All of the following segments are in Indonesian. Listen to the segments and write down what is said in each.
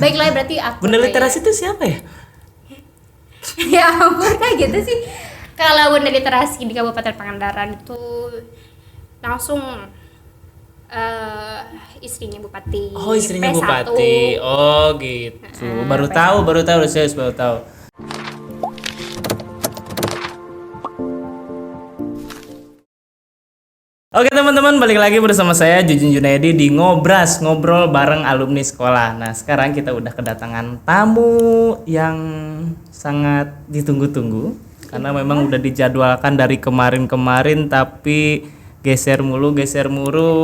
Baiklah, berarti aku Bunda Literasi itu siapa ya? ya ampun, kayak gitu sih. Kalau Bunda Literasi di Kabupaten Pangandaran itu langsung istrinya Bupati. Oh, istrinya P1. Bupati. Oh, gitu. Baru P1. tahu, saya baru tahu. Oke teman-teman, balik lagi bersama saya Jujun Junaidi di Ngobras, ngobrol bareng alumni sekolah. Nah sekarang kita udah kedatangan tamu yang sangat ditunggu-tunggu karena memang udah dijadwalkan dari kemarin-kemarin, tapi geser mulu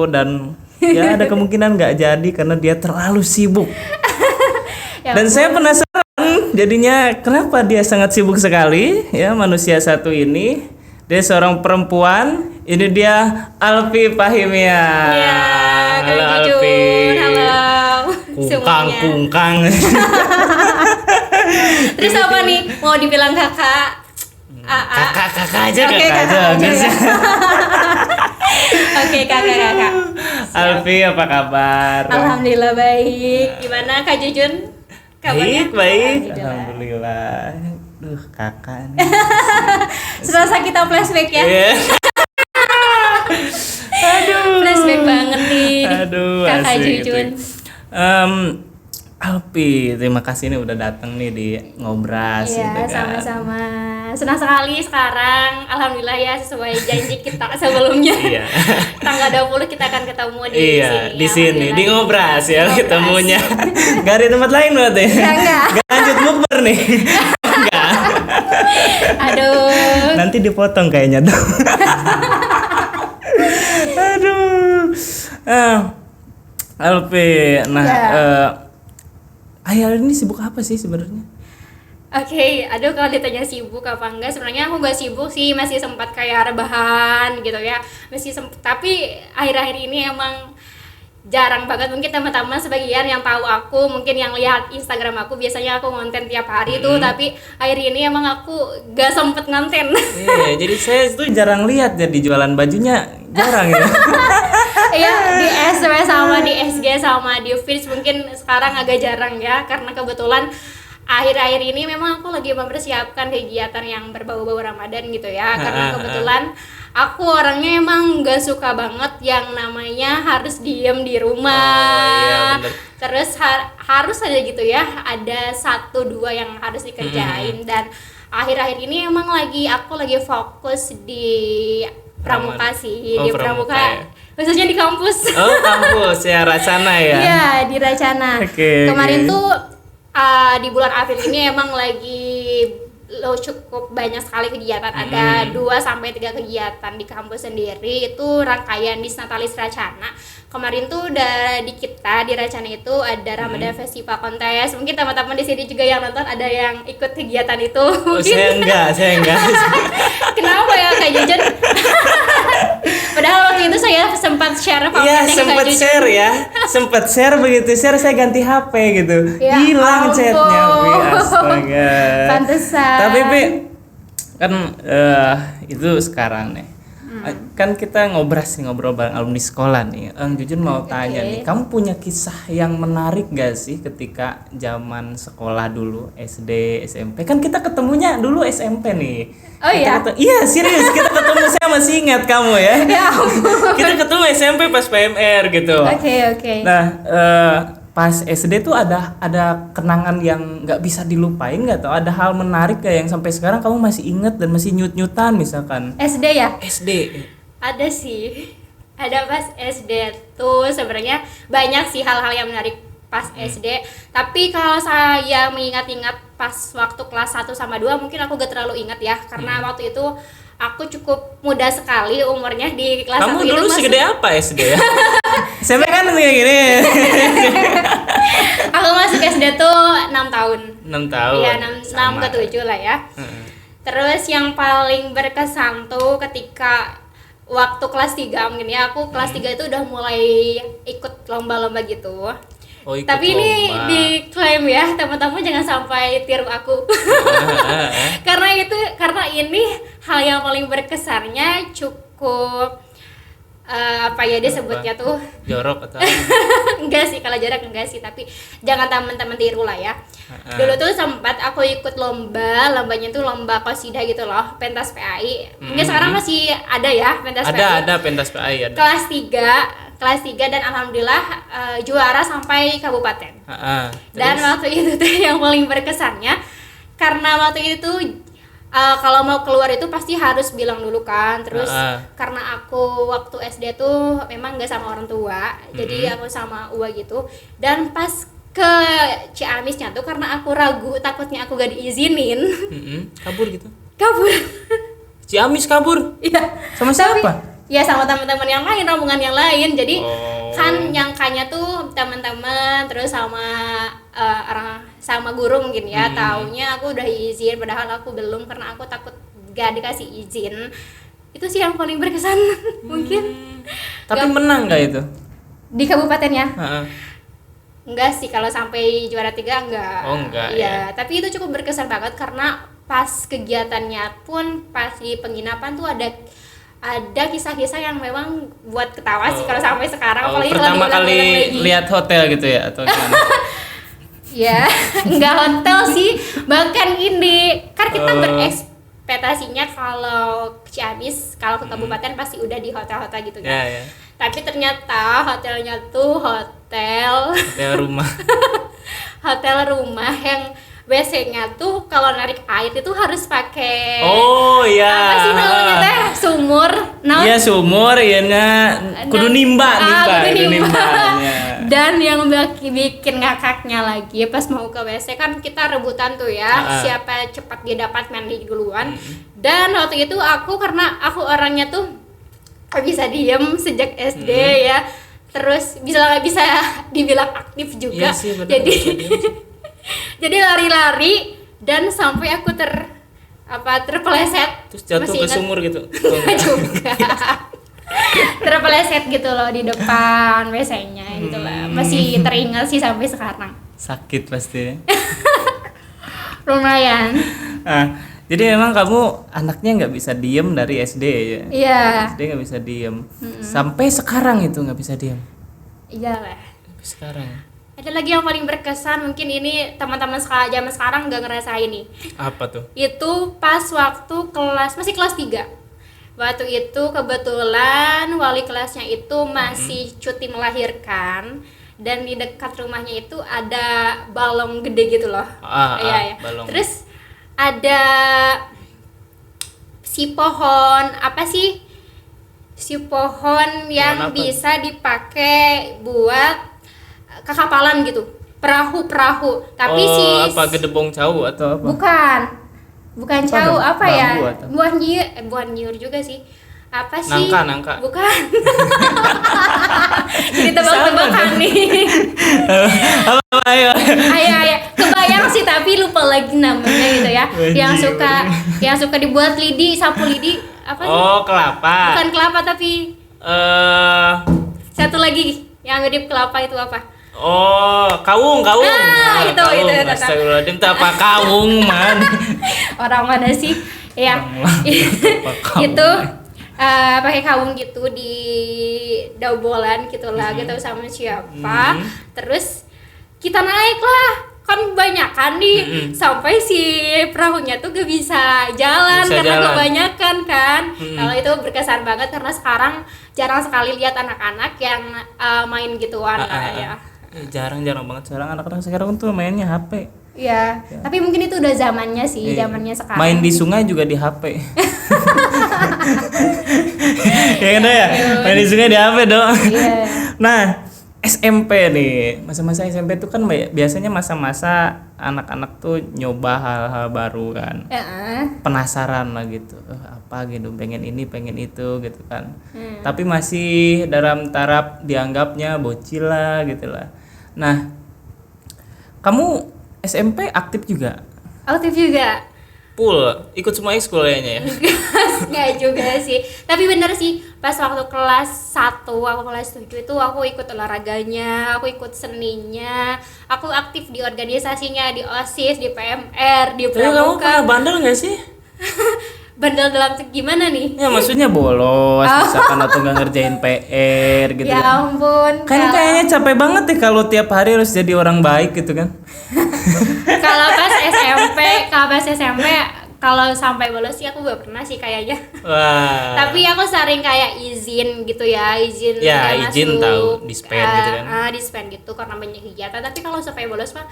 dan ya ada kemungkinan nggak jadi karena dia terlalu sibuk. Dan saya penasaran jadinya kenapa dia sangat sibuk sekali ya manusia satu ini. Dia seorang perempuan. Ini dia Alfi Fahimia. Ya, Halo Kak Alfi. Jujun, halo semuanya. Kungkang. Terus apa nih? Mau dibilang kakak? Kakak aja, Oke, kakak aja. ya. Oke, kakak. Alfi, apa kabar? Alhamdulillah baik. Gimana Kak Jujun? Kabarnya? Baik. Alhamdulillah. Duh, kakak nih. Serasa kita flashback ya. Iya. Aduh. Flashback banget nih. Aduh, Kakak asik Jujun. gitu. Alfi, terima kasih nih udah datang nih di Ngobras Iya, gitu kan. sama-sama. Senang sekali sekarang. Alhamdulillah ya, sesuai janji kita sebelumnya. Iya. Tanggal 20 kita akan ketemu di Iya, sini. di sini di Ngobras ya Ngobras. ketemunya. Gak ada tempat lain berarti. Enggak. Gak lanjut mukber nih. Enggak. Aduh. Nanti dipotong kayaknya dong. Aduh. Alfi, nah Ayal ini sibuk apa sih sebenarnya? Oke, aduh kalau ditanya sibuk apa enggak, sebenarnya aku gak sibuk sih, masih sempat kayak rebahan gitu ya, tapi akhir-akhir ini emang jarang banget. Mungkin teman-teman sebagian yang tahu aku, mungkin yang lihat Instagram aku, biasanya aku ngonten tiap hari tuh, tapi akhir ini emang aku gak sempet ngonten. Iya, jadi saya tuh jarang lihat jadi jualan bajunya, jarang ya. Iya, di SW sama di SG sama di Fitch mungkin sekarang agak jarang ya, karena kebetulan akhir-akhir ini memang aku lagi mempersiapkan kegiatan yang berbau-bau Ramadan gitu ya, karena kebetulan aku orangnya emang gak suka banget yang namanya harus diem di rumah. Oh, iya, bener. Terus harus ada gitu ya, ada 1-2 yang harus dikerjain. Dan akhir-akhir ini emang aku lagi fokus di pramuka sih, di pramuka ya. khususnya di kampus. Oh, kampus ya, Racana ya. Iya, di Racana. Oke, Kemarin oke. tuh di bulan April ini emang lagi cukup banyak sekali kegiatan. Ada 2-3 kegiatan di kampus sendiri, itu rangkaian Disnatalis Racana. Kemarin tuh udah di Racana itu ada Ramadan Festival Kontes. Mungkin teman-teman di sini juga yang nonton ada yang ikut kegiatan itu. Oh, saya enggak. Kenapa ya Kak Jujun? Padahal waktu itu saya sempat share Iya, sempat share begitu share saya ganti HP gitu. Ya Hilang ampun. chatnya, Pi. Astaga. Pantesan. Tapi Pi, kan itu sekarang nih. Kan kita ngobrol bareng alumni sekolah nih. Jujur mau tanya nih, kamu punya kisah yang menarik gak sih ketika zaman sekolah dulu, SD, SMP? Kan kita ketemunya dulu SMP nih. Oh iya? Iya, serius, kita ketemu, saya masih ingat kamu ya. Ya ampun. Kita ketemu SMP pas PMR gitu. Oke. Nah, pas SD tuh ada kenangan yang nggak bisa dilupain nggak, atau ada hal menarik gak yang sampai sekarang kamu masih inget dan masih nyut-nyutan misalkan? SD ya? SD. Ada sih. Ada pas SD tuh sebenarnya banyak sih hal-hal yang menarik pas SD. Tapi kalau saya mengingat-ingat pas waktu kelas 1 sama 2 mungkin aku gak terlalu ingat ya, karena waktu itu aku cukup muda sekali umurnya di kelas 1 itu. Kamu dulu segede apa SD ya? SMP kan kayak gini. Aku masuk SD tuh 6 tahun. 6 tahun. Iya, 6 ke 7 lah ya. Terus yang paling berkesan tuh ketika waktu kelas 3 mungkin ya, aku kelas 3 itu udah mulai ikut lomba-lomba gitu. Oh, ikut Tapi ini lomba. diklaim ya, teman-teman jangan sampai tiru aku. karena ini hal yang paling berkesannya cukup apa ya dia sebutnya tuh jorok atau enggak sih, kalau jarak enggak sih, tapi jangan teman-teman tiru lah ya. Dulu tuh sempat aku ikut lombanya tuh lomba qasidah gitu loh, pentas PAI. Mungkin sekarang masih ada ya pentas PAI. ada pentas PAI ada. Kelas 3 dan alhamdulillah juara sampai kabupaten. Dan Terus? waktu itu tuh yang paling berkesannya karena waktu itu kalau mau keluar itu pasti harus bilang dulu kan. Terus karena aku waktu SD tuh memang nggak sama orang tua, jadi aku sama Uwa gitu. Dan pas ke Ciamisnya tuh karena aku ragu, takutnya aku gak diizinin. Kabur gitu. Kabur. Ciamis kabur. Iya. Sama siapa? Ya sama teman-teman yang lain, rombongan yang lain. Jadi Oh. kan nyangkanya tuh teman-teman terus sama orang sama guru mungkin ya, taunya aku udah izin padahal aku belum karena aku takut gak dikasih izin. Itu sih yang paling berkesan mungkin. Tapi menang nggak itu? Di kabupatennya? Heeh. Enggak sih, kalau sampai juara 3 enggak. Oh, enggak, Iya, tapi itu cukup berkesan banget karena pas kegiatannya pun pas di penginapan tuh ada kisah-kisah yang memang buat ketawa sih kalau sampai sekarang, apalagi kalau Pertama diulang-ulang kali lagi. lihat hotel gitu ya atau gimana? Ya, enggak hotel sih, bahkan ini kan kita berekspektasinya kalau ke Ciamis, kalau ke kabupaten pasti udah di hotel-hotel gitu kan. Ya. Tapi ternyata hotelnya tuh hotel Rumah. hotel rumah yang WC-nya tuh kalau narik air itu harus pakai Oh iya. apa sih namanya teh? Sumur. Nah, Iya sumur, iya kudu nimba. kudu nimba. nimbanya. Dan yang bikin ngakaknya lagi pas mau ke WC kan kita rebutan tuh ya, siapa cepat dia dapat mandi duluan. Dan waktu itu karena aku orangnya tuh bisa diem sejak SD ya, terus bisa dibilang aktif juga. Iya sih, bener, jadi bisa diem. jadi lari-lari dan sampai aku terpeleset. Terus jatuh Masih ke ingat? sumur gitu. Juga terpeleset gitu loh di depan WC-nya gitu lah. Masih teringat sih sampai sekarang. Sakit pasti. Lumayan. Jadi memang kamu anaknya nggak bisa diem dari SD ya? Iya. SD nggak bisa diem. Sampai sekarang itu nggak bisa diem. Iyalah. Sampai sekarang. Ada lagi yang paling berkesan, mungkin ini teman-teman zaman sekarang nggak ngerasain nih. Apa tuh? Itu pas waktu masih kelas 3. Waktu itu kebetulan wali kelasnya itu masih cuti melahirkan dan di dekat rumahnya itu ada balong gede gitu loh. Iya. Balong. Terus ada si pohon yang Pohon apa? bisa dipakai buat kekapalan gitu, perahu tapi apa gedebong cau atau apa? bukan Apa cau, dong? apa ya, Bambu atau? buah nyiur juga sih, apa sih, Nangka. bukan. Jadi tebak-tebakan nih. Apa ayo? Ayo, kebayang sih tapi lupa lagi namanya gitu ya. Yang suka dibuat sapu lidi, apa sih? Oh, kelapa. Bukan kelapa tapi satu lagi yang mirip kelapa itu apa? Oh, kawung. Itu. Astagfirullahaladzim, tak apa kawung, man. Orang mana sih? Ya. Itu pakai kawung gitu di daubolan gitulah, gitu sama siapa. Terus kita naik lah. Kan banyakan nih, sampai si perahunya tuh gak bisa jalan karena kebanyakan kan. Kalau itu berkesan banget karena sekarang jarang sekali lihat anak-anak yang main gituan ya. Jarang banget sekarang anak-anak sekarang tuh mainnya HP. Iya, tapi mungkin itu udah zamannya sih, zamannya sekarang. Main di sungai juga di HP. Ya kan ya? Main di sungai di HP dong. Iya. Nah, SMP nih, masa-masa SMP tuh kan biasanya masa-masa anak-anak tuh nyoba hal-hal baru kan, penasaran lah gitu, apa gitu, pengen ini pengen itu gitu kan, tapi masih dalam taraf dianggapnya bocil lah gitu lah. Nah, kamu SMP aktif juga? Aktif juga. Full, ikut semua ekskul kayaknya ya? Nggak juga sih, tapi bener sih pas waktu kelas 1, aku kelas 7 itu aku ikut olahraganya, aku ikut seninya, aku aktif di organisasinya, di OSIS, di PMR, di Tapi kamu Pramuka. pernah bandel gak sih? bandel dalam gimana nih? Ya maksudnya bolos, misalkan atau nggak ngerjain PR gitu Ya kan. ampun. Kan kayaknya capek banget deh kalau tiap hari harus jadi orang baik gitu kan. Kalau pas SMP kalau sampai bolos sih aku gak pernah sih kayaknya. Wah. Tapi aku sering kayak izin gitu ya, izin Ya, nggak izin masuk, tahu, dispen gitu kan. dispen gitu karena banyak kegiatan. Tapi kalau sampai bolos mah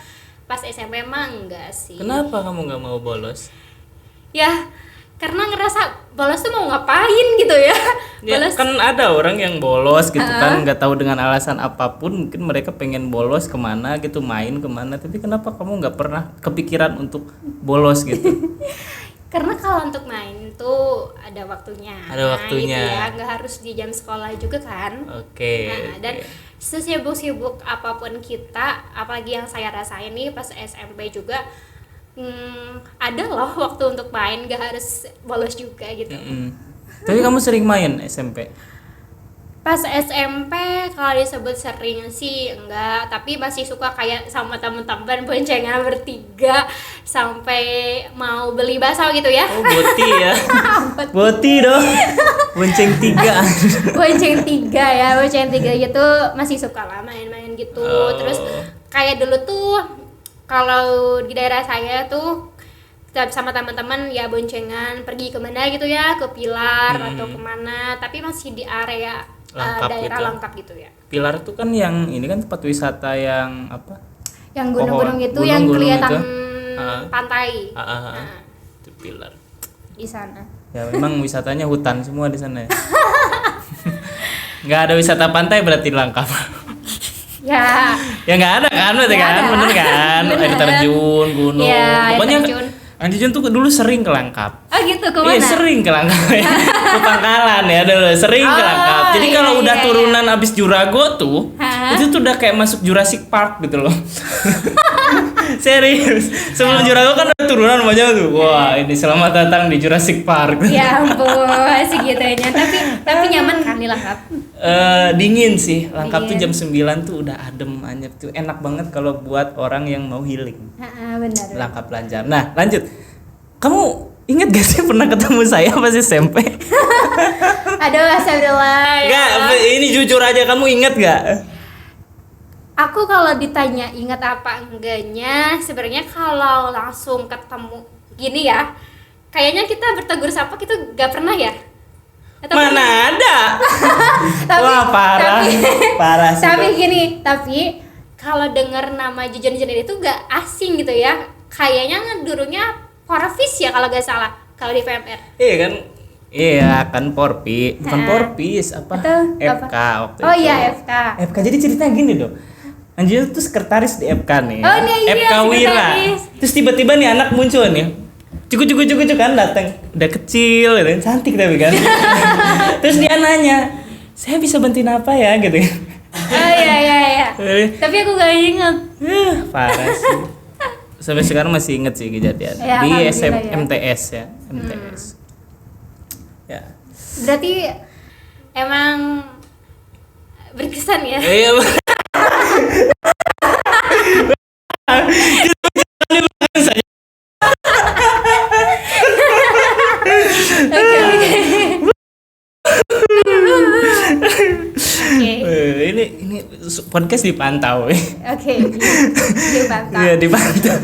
pas SMP mah enggak sih. Kenapa kamu nggak mau bolos? Ya, karena ngerasa bolos tuh mau ngapain gitu ya. Ya, Bolos kan ada orang yang bolos gitu kan, nggak tahu dengan alasan apapun, mungkin mereka pengen bolos kemana gitu, main kemana, tapi kenapa kamu nggak pernah kepikiran untuk bolos gitu? karena kalau untuk main tuh ada waktunya. Ada waktunya. Gitu ya, nggak harus di jam sekolah juga kan. Oke. Nah, dan sesibuk-sibuk apapun kita, apalagi yang saya rasain nih pas SMP juga, ada loh waktu untuk main, gak harus bolos juga gitu. Tapi kamu sering main SMP? Pas SMP kalau disebut sering sih enggak, tapi masih suka kayak sama teman-teman boncengan bertiga sampai mau beli bakso gitu ya. Oh, boti ya. Boti dong. Bonceng 3. bonceng tiga gitu masih suka lah main-main gitu. Terus kayak dulu tuh kalau di daerah saya tuh sama teman-teman ya boncengan pergi kemana gitu ya, ke Pilar atau kemana, tapi masih di area Langkap daerah gitu. Langkap gitu ya. Pilar tuh kan yang ini kan tempat wisata yang apa? Yang gunung-gunung itu Gunung-gunung yang kelihatan itu. pantai. Nah, itu Pilar. Di sana. Ya memang wisatanya hutan semua di sana ya. Nggak ada wisata pantai berarti Langkap. Ya. Ya nggak ada kan berarti Nggak kan, ada. bener kan? Air terjun, gunung. Ya, air Pokoknya terjun. air terjun tuh dulu sering ke Langkap. Oh gitu, kemana? Iya sering ke Langkap. Ke Pangkalan ya dulu sering ke Oh, Langkap. Jadi iya, kalau udah iya, turunan abis Jurago tuh, Hah? itu tuh udah kayak masuk Jurassic Park gitu loh. Serius. Sebelum Jurago kan ada turunan banyak tuh. Wah, ini selamat datang di Jurassic Park. Ya ampun, segitunya. Tapi nyaman kan di Langkap? Dingin sih. Langkap tuh Dingin. jam 9 tuh udah adem anyep tuh. Enak banget kalau buat orang yang mau healing. Benar. Langkap Lanjar. Nah, lanjut. Kamu ingat gak sih pernah ketemu saya pas SMP? Aduh, astagfirullah. Enggak, ini jujur aja, kamu ingat gak? Aku kalau ditanya ingat apa enggaknya, sebenarnya kalau langsung ketemu gini ya, kayaknya kita bertegur sapa kita gak pernah ya. Atau Mana pernah? ada? Tapi- Wah, parah. tapi- Parah sih. Tapi Bang. gini, tapi kalau dengar nama Jujon itu gak asing gitu ya. Kayaknya dulunya Porvis ya kalau gak salah, kalau di VMR. Iya kan? Iya kan Porpi, bukan Porpis apa? Atau FK apa? waktu Oh itu. iya, FK. FK jadi ceritanya gini dong. Anjir tuh sekretaris di FK nih. Oh, iya, FK Wira. sekretaris. Terus tiba-tiba nih anak muncul nih. Cukup kan datang. Udah kecil gitu, cantik tapi kan. Terus dia nanya, "Saya bisa bantuin apa ya?" gitu. Oh iya. Tapi aku gak inget. Parah sih. Sampai sekarang masih inget sih kejadian Ya, di alhamdulillah ya. MTS ya, MTS. Ya. Berarti emang berkesan ya. Iya. Oke. Ini podcast dipantau. Oke. Dipantau. Iya dipantau.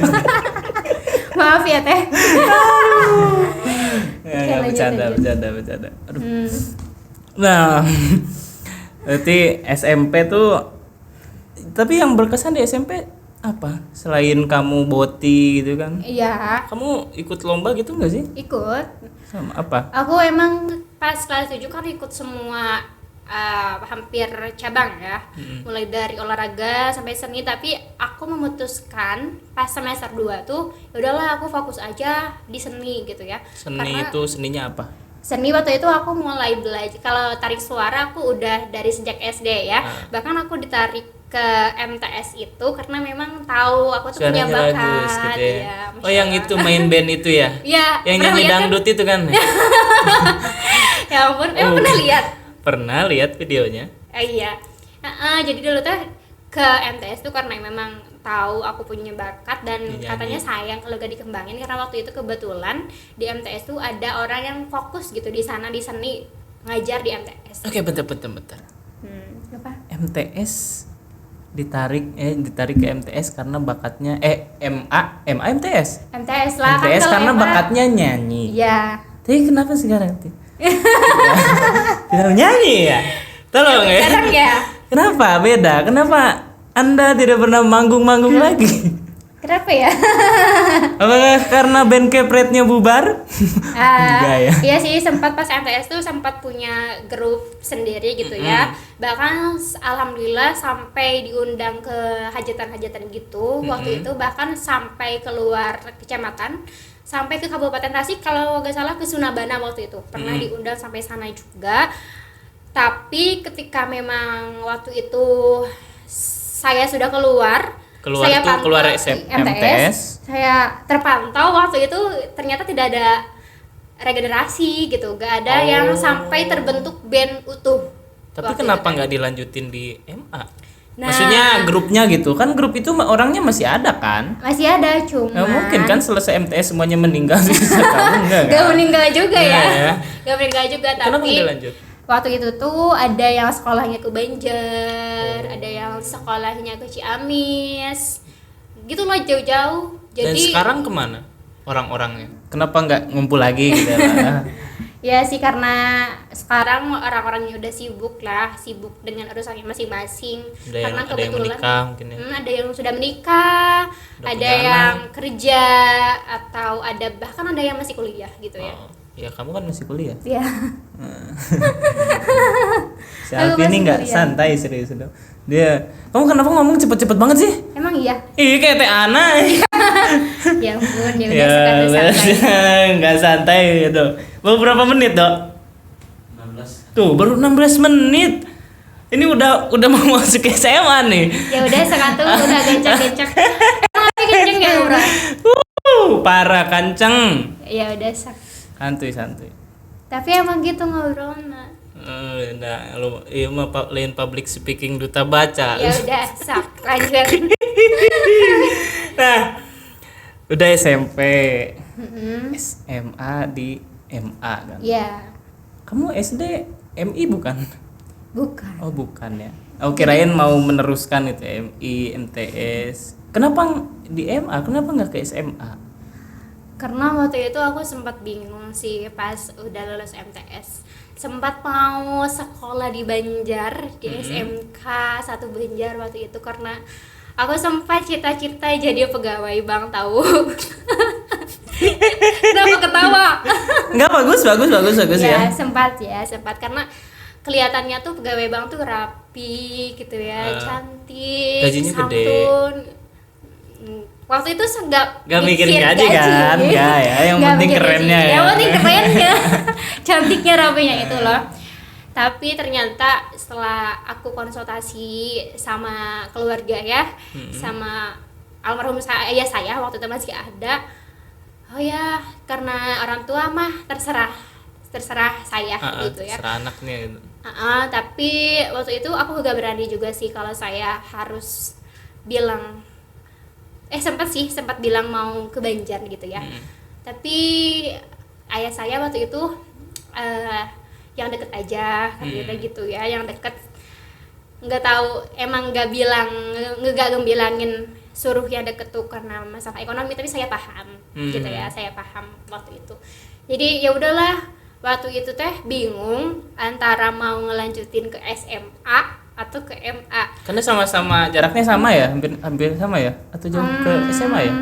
Maaf ya Teh. Ya, lanjut, bercanda. Aduh. Nah, berarti SMP tuh, tapi yang berkesan di SMP apa? Selain kamu boti gitu kan? Iya, Kamu ikut lomba gitu nggak sih? ikut. Sama apa? Aku emang pas kelas 7 kan ikut semua hampir cabang ya. Mulai dari olahraga sampai seni, tapi aku memutuskan pas semester 2 tuh ya udahlah aku fokus aja di seni gitu ya. Seni Karena itu seninya apa? seni waktu itu aku mulai belajar, kalau tarik suara aku udah dari sejak SD ya. Bahkan aku ditarik ke MTS itu karena memang tahu aku tuh punya Suaranya bakat. bagus gitu ya. Iya, Oh yang Masya itu main band itu ya? Iya, Yang pernah nyanyi lihat kan? dangdut itu kan? Ya ampun, emang Oh. pernah lihat? Pernah lihat videonya? Iya. Jadi dulu tuh ke MTS tuh karena memang tahu aku punya bakat dan Nyanyi. katanya sayang kalau gak dikembangin, karena waktu itu kebetulan di MTS tuh ada orang yang fokus gitu di sana di seni ngajar di MTS. Oke, bentar. Apa? MTS ditarik ke MTS karena bakatnya MA MTS. MTS lah MTS kalau karena MA, bakatnya nyanyi. ya. Tapi kenapa sekarang tidak nyanyi ya? Tolong ya. Sekarang ya. Kenapa beda? Kenapa Anda tidak pernah manggung-manggung lagi? Kenapa ya? Apakah karena band Kepretnya bubar? Enggak ya. Iya sih, sempat pas MTS tuh sempat punya grup sendiri gitu ya. Bahkan alhamdulillah sampai diundang ke hajatan-hajatan gitu. Waktu itu bahkan sampai keluar kecamatan, sampai ke Kabupaten Tasik, kalau nggak salah ke Sunabana waktu itu. Pernah diundang sampai sana juga. Tapi ketika memang waktu itu saya sudah saya tuh pantau keluar di MTS. Saya terpantau waktu itu ternyata tidak ada regenerasi gitu, gak ada yang sampai terbentuk band utuh. Tapi waktu kenapa itu. nggak dilanjutin di MA? Nah, Maksudnya grupnya gitu kan, grup itu orangnya masih ada kan? masih ada, cuma Nggak mungkin kan selesai MTS semuanya meninggal sih, kamu enggak kan? gak meninggal juga ya. Iya. Gak meninggal juga, Kenapa tapi nggak lanjut? waktu itu tuh ada yang sekolahnya ke Banjar, ada yang sekolahnya ke Ciamis, gitu loh, jauh-jauh. Dan Jadi sekarang kemana orang-orangnya? Kenapa nggak ngumpul lagi gitu ya? ya sih, karena sekarang orang-orangnya udah sibuk dengan urusannya masing-masing. Karena Ada yang menikah mungkin ya. Ada yang sudah menikah, Udah ada punya yang anak. kerja, atau bahkan ada yang masih kuliah gitu ya. Oh, ya kamu kan masih kuliah. Iya. Si Alfi masih ini nggak kuliah. santai serius dong. Kamu kenapa ngomong cepet-cepet banget sih? Emang iya. Ih kayak Teh Ana. Ya ampun, dia Ya, udah santai. nggak santai gitu. Baru berapa menit, Dok? 16. Tuh, baru 16 menit. Ini udah mau masuk ke SMA nih. Ya udah, sekatu udah gencang-gencang. Tapi kenceng ya, Bro. Parah kanceng. Ya udah Santuy. Tapi emang gitu ngobrolnya. Nah, lu iya mah lain public speaking duta baca. Ya udah, lanjut. Nah, udah SMP. SMA di MA kan. Ya, Kamu SD MI bukan? bukan. Oh, bukan ya. Aku kirain mau meneruskan itu MI, MTS. Kenapa di MA? Kenapa nggak ke SMA? Karena waktu itu aku sempat bingung sih pas udah lulus MTS. Sempat mau sekolah di Banjar, di SMK 1 Banjar waktu itu, karena aku sempat cita-cita jadi pegawai bank, tahu. Kenapa ketawa? Enggak, bagus ya. Sempat karena kelihatannya tuh pegawai bank tuh rapi gitu ya, cantik, Gajinya gede. santun. Waktu itu Nggak mikirin gaji kan? Nggak ya, yang Nggak penting mikirin kerennya gaji. ya. Yang penting kerennya, cantiknya, rapinya itu loh. Tapi ternyata setelah aku konsultasi sama keluarga ya, sama almarhum ayah saya waktu itu masih ada. Oh ya, karena orang tua mah terserah saya gitu ya. Terserah anaknya gitu. Tapi waktu itu aku gak berani juga sih kalau saya harus bilang sempat bilang mau ke Banjar gitu ya. Tapi ayah saya waktu itu yang deket aja katanya gitu ya, yang deket. Nggak tahu, emang nggak ngebilangin suruh yang deket tuh karena masalah ekonomi, tapi saya paham gitu ya, saya paham waktu itu. Jadi ya udahlah, waktu itu teh bingung antara mau ngelanjutin ke SMA atau ke MA. Karena sama-sama jaraknya sama ya, hampir sama ya, atau jauh ke SMA ya?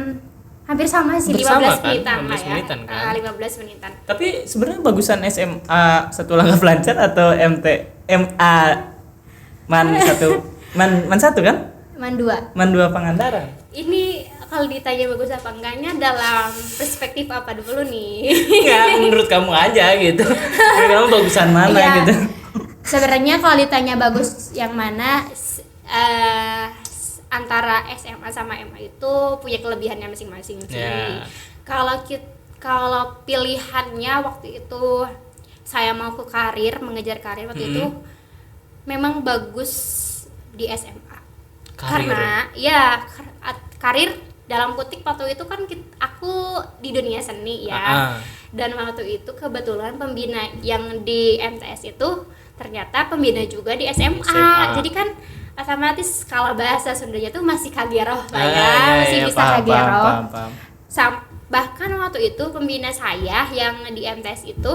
Hampir sama sih, Hampir sama 15 kan? menitan lah 15 ya. menitan kan? 15 menitan. Tapi sebenarnya bagusan SMA satu langkah pelancar atau MA man satu kan? Man 2. Man 2 Pangandaran. Ini kalau ditanya bagus apa enggaknya dalam perspektif apa dulu nih? Enggak, menurut kamu aja gitu. Menurut kamu bagusan mana Iya. gitu. Sebenarnya kalau ditanya bagus yang mana, antara SMA sama MA itu punya kelebihannya masing-masing sih. Ya. Kalau pilihannya waktu itu saya mau ke mengejar karir waktu itu memang bagus di SMA. Karena ya karir dalam kutip waktu itu kan aku di dunia seni ya. Dan waktu itu kebetulan pembina yang di MTS itu ternyata pembina juga di SMA. Jadi kan otomatis kalau bahasa Sundanya tuh masih kageroh lah ya, masih bisa kageroh. Bahkan waktu itu pembina saya yang di MTS itu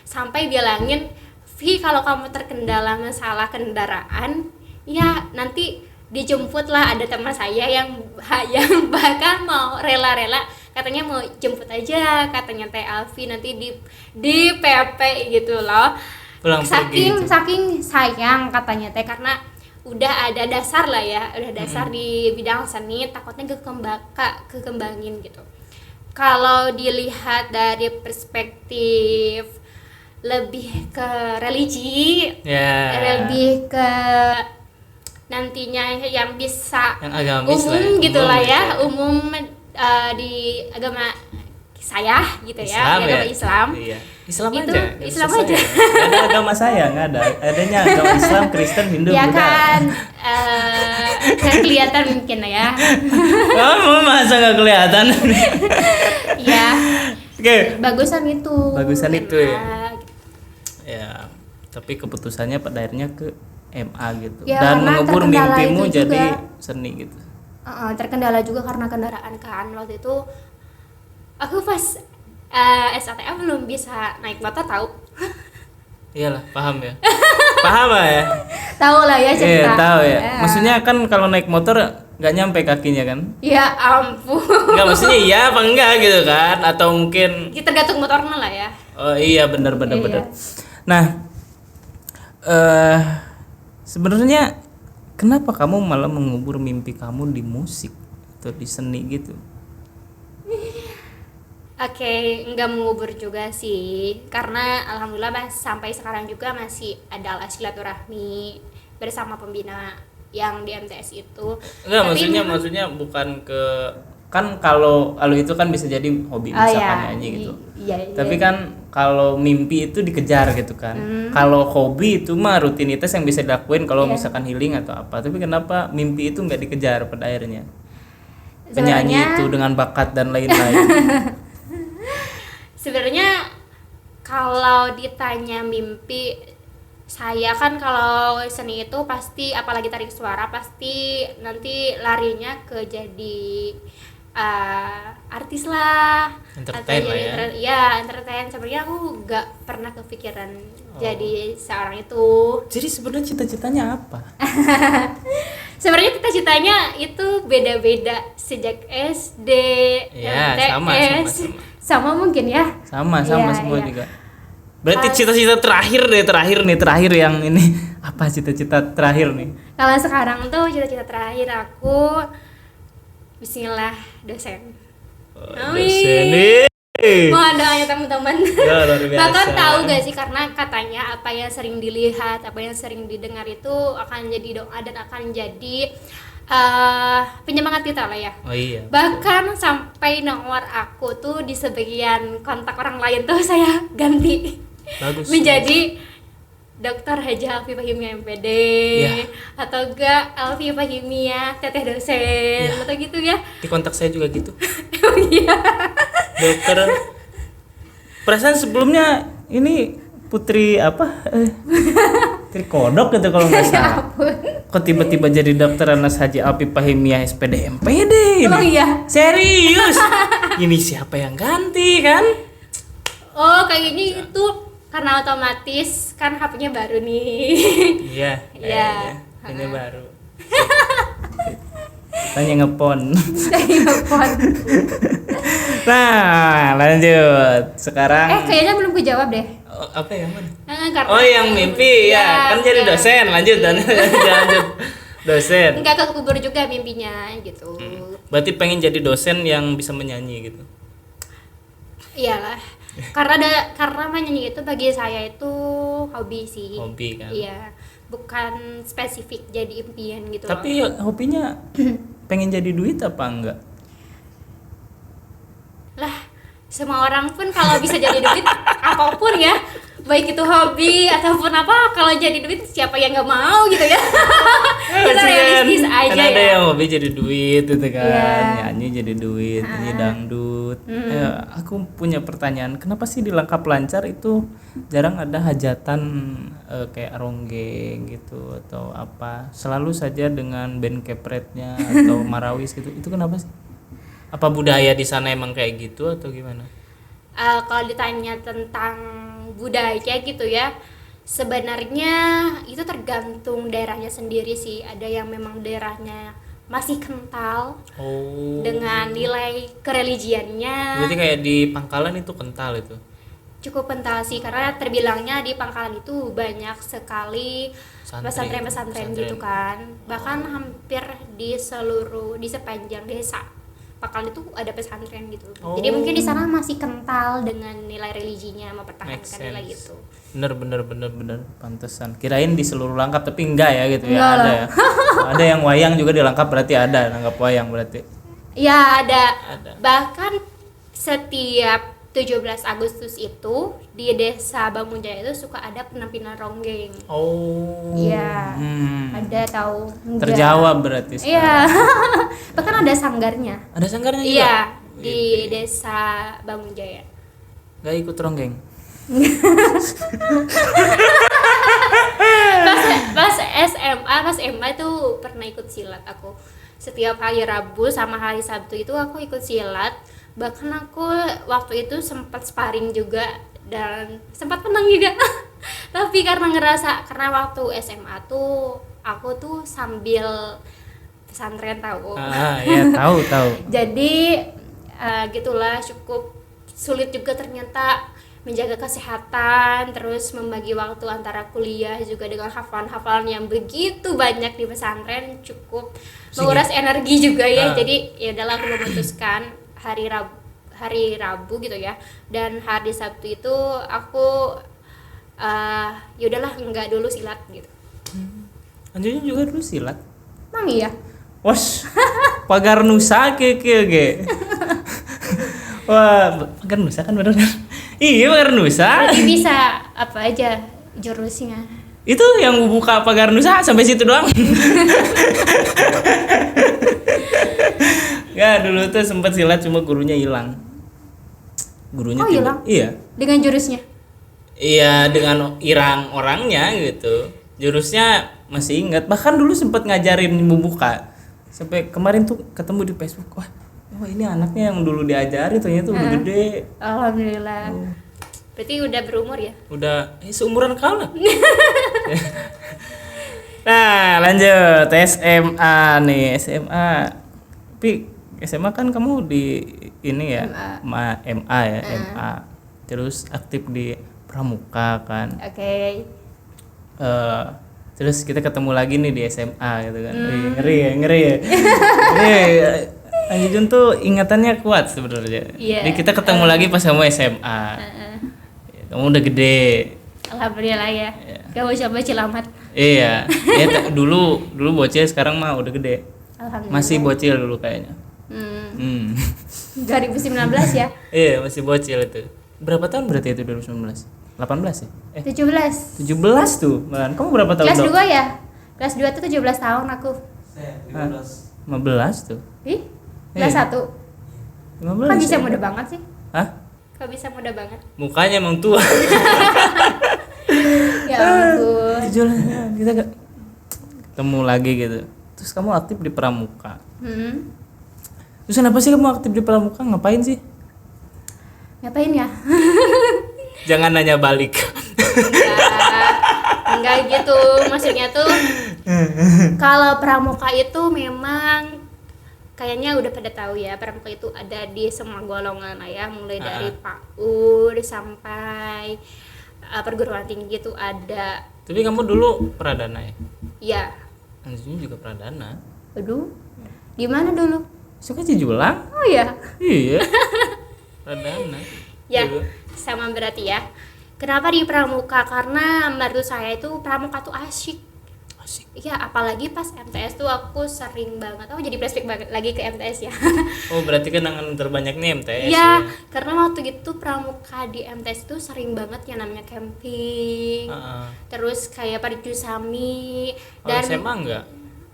sampai bilangin, Vi, kalau kamu terkendala masalah kendaraan, ya nanti dijemput lah, ada teman saya yang bahkan mau rela-rela katanya mau jemput aja, katanya Teh Alfi nanti di PP gitu loh. Saking sayang katanya Teh, karena udah ada dasar lah ya, udah dasar di bidang seni, takutnya kekembangin gitu. Kalau dilihat dari perspektif lebih ke religi, lebih ke nantinya yang bisa yang agamis umum lah, gitulah ya, umum di agama saya gitu ya, di agama Islam. Iya. Islam itu, aja. Islam aja. Gak ada agama saya, nggak ada. Adanya agama Islam, Kristen, Hindu, ya Buddha. Kan kelihatan mungkin ya. Kamu masa nggak kelihatan? Ya. Oke. Bagusan itu ya. Ya. Tapi keputusannya pada akhirnya ke MA gitu. Ya, dan mengubur mimpimu jadi juga seni gitu. Terkendala juga karena kendaraan kan. Waktu itu aku pas SATM belum bisa naik motor, tahu. Iyalah, paham ya. Paham lah ya. Tahu lah ya cerita. Iya, tahu ya. Maksudnya kan kalau naik motor nggak nyampe kakinya kan? Ya ampun. Enggak, maksudnya iya apa enggak gitu kan? Atau mungkin tergantung motornya lah ya. Oh iya, benar. Nah, sebenarnya kenapa kamu malah mengubur mimpi kamu di musik atau di seni gitu? Oke, nggak mengubur juga sih, karena alhamdulillah sampai sekarang juga masih ada silaturahmi bersama pembina yang di MTS itu. Enggak, maksudnya bukan ke, kan kalau itu kan bisa jadi hobi misalkan nyanyi gitu. Iya. Tapi kan kalau mimpi itu dikejar gitu kan. Kalau hobi itu mah rutinitas yang bisa dilakuin kalau misalkan healing atau apa. Tapi kenapa mimpi itu nggak dikejar pada akhirnya? Penyanyi itu dengan bakat dan lain-lain. Sebenarnya kalau ditanya mimpi, saya kan kalau seni itu pasti, apalagi tarik suara, pasti nanti larinya ke jadi artis lah, entertain atau lah ya. Entertain. Sebenarnya aku nggak pernah kepikiran jadi seorang itu. Jadi sebenarnya cita-citanya apa? Sebenarnya cita-citanya itu beda-beda sejak SD, ya, MTS, sama mungkin ya. Sama semua juga. Berarti cita-cita terakhir yang ini apa, cita-cita terakhir nih? Kalau sekarang tuh cita-cita terakhir aku, bismillah, dosen. Dosen nih. Mohon doanya teman-teman. Ya, luar biasa. Bahkan tahu gak sih, karena katanya apa yang sering dilihat, apa yang sering didengar itu akan jadi doa dan akan jadi penyemangat kita lah ya. Oh iya. Bahkan sampai nomor aku tuh di sebagian kontak orang lain tuh saya ganti. Bagus. Menjadi Dr. Haja Alfi Fahimia MPD, atau enggak Alfi Fahimia Teteh dosen, atau gitu ya. Di kontak saya juga gitu. Oh iya. Dokter. Perasaan sebelumnya ini Putri apa? Putri Kodok gitu kalau nggak salah. Kok tiba-tiba jadi Dokter Anas Haji Alfi Fahimia SPD MPD ini? Oh iya. Serius? Ini siapa yang ganti kan? Oh, kayaknya itu karena otomatis kan HP-nya baru nih. Iya. Iya. Ini baru. Tanya ngepon. Nah, lanjut. Sekarang kayaknya belum kejawab deh. Apa yang mana? Yang mimpi ya. Kan jadi dosen. Lanjut. Dosen. Enggak kekubur juga mimpinya gitu. Berarti pengen jadi dosen yang bisa menyanyi gitu. Iyalah. Karena menyanyi itu bagi saya itu hobi sih. Hobi kan. Iya. Bukan spesifik jadi impian gitu. Tapi hobinya pengen jadi duit apa enggak? Lah, semua orang pun kalau bisa jadi duit apapun ya baik itu hobi ataupun apa, kalau jadi duit siapa yang nggak mau gitu ya. Kita realistis aja kan ada ya. yang hobi jadi duit gitu kan, Iya. nyanyi jadi duit, nyanyi dangdut. Aku punya pertanyaan, kenapa sih di Lengkap Lancar itu jarang ada hajatan kayak ronggeng gitu atau apa, selalu saja dengan band kepretnya atau marawis gitu, itu kenapa sih? Apa budaya di sana emang kayak gitu atau gimana? Kalau ditanya tentang budaya gitu ya, sebenarnya itu tergantung daerahnya sendiri sih. Ada yang memang daerahnya masih kental Oh, dengan nilai kereligiannya, berarti kayak di Pangkalan itu kental itu. cukup kental sih, karena terbilangnya di Pangkalan itu banyak sekali Santri. pesantren-pesantren gitu kan. Bahkan hampir di sepanjang desa Pangkalan itu ada pesantren gitu. Jadi Oh. mungkin di sana masih kental dengan nilai religinya, Make mempertahankan nilai sense. itu. Bener, pantesan. Kirain di seluruh Langkap, tapi enggak ya gitu ya. Enggak Ada lah. ya. Ada yang wayang juga di Langkap, berarti ada Langkap wayang berarti. Ya ada. Ada. Bahkan setiap 17 Agustus itu di Desa Bangunjaya itu suka ada penampilan ronggeng. Oh. Iya. Hmm. Ada tahu? Enggak. Terjawab berarti. Iya. sekarang. Bahkan ada sanggarnya. Ada sanggarnya juga. Iya, di Desa Bangunjaya. Gak ikut ronggeng. Pas SMA itu pernah ikut silat aku. Setiap hari Rabu sama hari Sabtu itu aku ikut silat. Bahkan aku waktu itu sempat sparring juga dan sempat menang juga. Tapi karena waktu SMA tuh aku tuh sambil pesantren tahu. Ya tahu. Jadi gitulah, cukup sulit juga ternyata menjaga kesehatan, terus membagi waktu antara kuliah juga dengan hafalan-hafalan yang begitu banyak di pesantren, cukup menguras energi juga ya. Jadi ya udahlah, aku memutuskan hari Rabu gitu ya, dan hari Sabtu itu aku ya udahlah enggak dulu silat gitu. Anjunya juga dulu silat. Emang iya? Wos, pagar nusa ke. Wah, pagar nusa kan bener kan? Iya, pagar nusa. Jadi bisa apa aja jurusnya. Itu yang buka pagar nusa sampai situ doang. Ya dulu tuh sempat silat, cuma gurunya hilang. Gurunya Oh, hilang? Iya. Dengan jurusnya. Iya, dengan irang orangnya gitu. Jurusnya masih ingat. Bahkan dulu sempat ngajarin membuka. Sampai kemarin tuh ketemu di Facebook. Wah, ini anaknya yang dulu diajari ternyata udah gede. Alhamdulillah. Berarti udah berumur ya? Udah seumuran kau lah. Nah, lanjut SMA nih, SMA. Tapi SMA kan kamu di ini ya, MA ya, MA. Terus aktif di Pramuka kan. Oke. Terus kita ketemu lagi nih di SMA gitu kan. Ngeri ya. Anjun tuh ingatannya kuat sebenarnya. Iya. Jadi kita ketemu lagi pas kamu SMA. Kamu udah gede. Alhamdulillah ya. Gak mau coba cilamat. Iya. Dulu bocil, sekarang mah udah gede. Alhamdulillah. Masih bocil dulu kayaknya. 2019 ya? Iya, masih bocil itu. Berapa tahun berarti itu 2019? 18 ya? 17. 17 tuh. Malahan kamu berapa tahun? Kelas Dok? 2 ya? Kelas 2 tuh 17 tahun aku. Saya 15 tuh. Ih, kelas Iya. 1. 15. Kok bisa ya? muda banget sih? Hah? Kok bisa muda banget? Mukanya emang tua. Ya ampun. Jujur kita ketemu lagi gitu. Terus kamu aktif di Pramuka. Terus kenapa sih kamu aktif di Pramuka? Ngapain sih? Ngapain ya? Jangan nanya balik. Enggak gitu. Maksudnya tuh kalau Pramuka itu memang kayaknya udah pada tahu ya, Pramuka itu ada di semua golongan lah ya, mulai dari PAUD sampai perguruan tinggi itu ada. Tapi kamu dulu pradana ya? Iya. Anjingnya juga pradana. Aduh. Di mana dulu? Suka Cijulang? Oh ya. Iya. Pradana. Ya, Dulu. sama berarti ya. Kenapa di Pramuka? Karena menurut saya itu Pramuka tuh asik. Iya, apalagi pas MTS tuh aku sering banget, aku jadi flashback banget lagi ke MTS ya. Oh, berarti kenangan terbanyaknya MTS Iya, ya. karena waktu itu pramuka di MTS tuh sering banget yang namanya camping, Heeh. terus kayak paricusami, Kalau dan SMA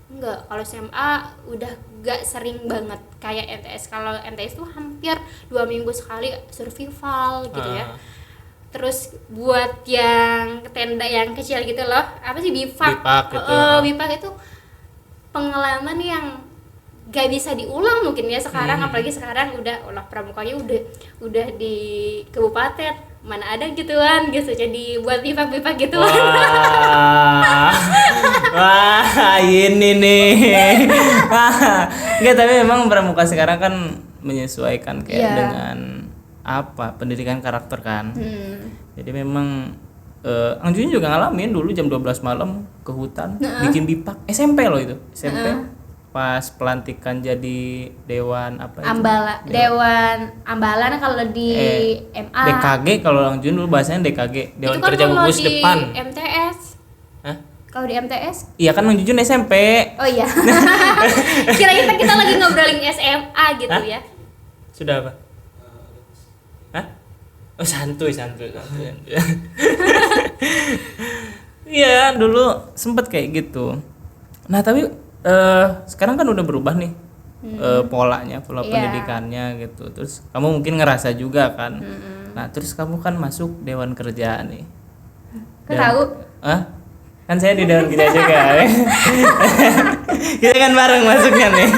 enggak, kalau SMA udah gak sering banget kayak MTS. Kalau MTS tuh hampir 2 minggu sekali survival gitu ya. Terus buat yang tenda yang kecil gitu loh, apa sih, bivak. Bivak gitu. Bivak itu pengalaman yang gak bisa diulang mungkin ya sekarang, apalagi sekarang udah olah pramukanya udah di kabupaten, mana ada gituan gitu, jadi buat bivak gituan. Wah, wah ini nih. Enggak, tapi memang pramuka sekarang kan menyesuaikan kayak Iya. dengan apa pendidikan karakter kan. Jadi memang Anjunya juga ngalamin dulu jam 12 malam ke hutan bikin bipak. SMP loh itu, SMP. Pas pelantikan jadi dewan apa itu? Dewan Ambalan kalau di MA. DKG kalau Anjun dulu bahasanya DKG, Dewan Itu kan Kerja kalau Gugus di Depan. MTS. Hah? Kalau di MTS? Iya kan Anjun SMP. Oh iya. Kira kita lagi ngobrolin SMA gitu Hah? ya. Sudah apa? Hah? Oh santuy. Iya dulu sempet kayak gitu. Nah tapi sekarang kan udah berubah nih pola Iya. pendidikannya gitu. Terus kamu mungkin ngerasa juga kan. Nah terus kamu kan masuk Dewan Kerja nih. Kau tahu? Hah? Kan saya di Dewan Kerja juga. Kita kan bareng masuknya nih.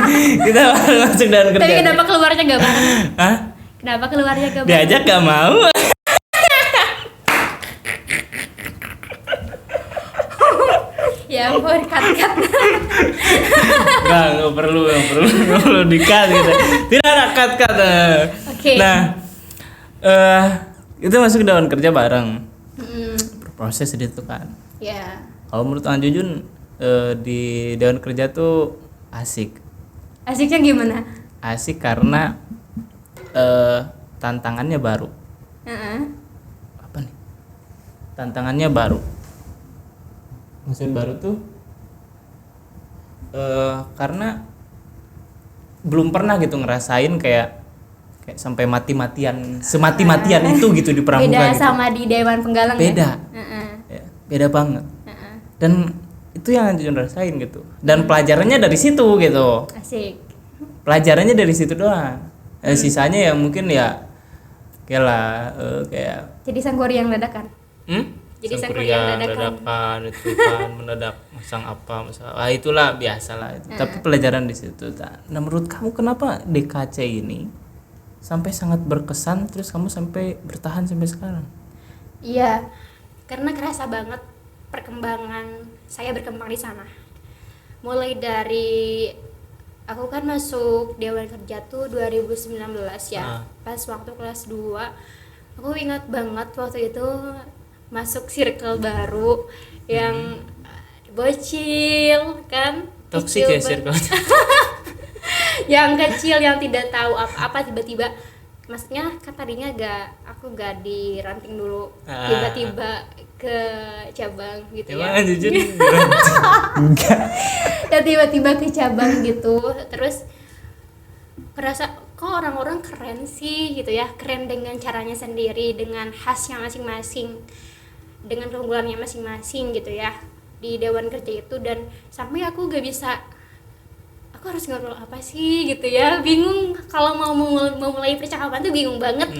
Kita bareng masuk Dewan Kerja. Tapi kenapa keluarnya gak bareng? Hah? Kenapa keluarnya gak bareng? Diajak gak mau. Ya ampun, cut. Nggak perlu di-cut gitu. Tidak ada cut. Oke. Nah, itu masuk Dewan Kerja bareng. Berproses itu kan. Ya. Kalau menurut Anjujun di Dewan Kerja tuh asik. Asiknya gimana? Asik karena tantangannya baru. Apa nih? Tantangannya baru. Maksud baru tuh karena belum pernah gitu ngerasain kayak sampai mati-matian, semati-matian itu gitu di pramuka Beda gitu. sama di Dewan Penggalang Beda. ya? Ya, beda banget. Dan itu yang Anjun rasain gitu. Dan pelajarannya dari situ gitu. Asik. Pelajarannya dari situ doang. Sisanya ya mungkin ya kayak lah kayak Jadi sanggori yang dadakan. Jadi sangkuriang, sangkuriang dadakan. dadakan itu kan mendadak masang apa itulah biasalah itu. Tapi pelajaran di situ. Nah menurut kamu kenapa DKC ini sampai sangat berkesan terus kamu sampai bertahan sampai sekarang? Iya, karena kerasa banget perkembangan saya berkembang di sana. Mulai dari aku kan masuk Dewan Kerja tuh 2019 ya. Pas waktu kelas 2, aku ingat banget waktu itu masuk circle baru yang bocil kan, Toksik ya kecil circle. yang kecil yang tidak tahu apa-apa, tiba-tiba maksudnya kan tadinya aku gak di ranting dulu, tiba-tiba ke cabang gitu ya. Emang jujur Dan tiba-tiba ke cabang gitu, terus kerasa kok orang-orang keren sih gitu ya, keren dengan caranya sendiri, dengan khasnya masing-masing, dengan keunggulannya masing-masing gitu ya di Dewan Kerja itu. Dan sampai aku gak bisa, aku harus ngobrol apa sih gitu ya, bingung kalau mau mulai percakapan tuh bingung banget.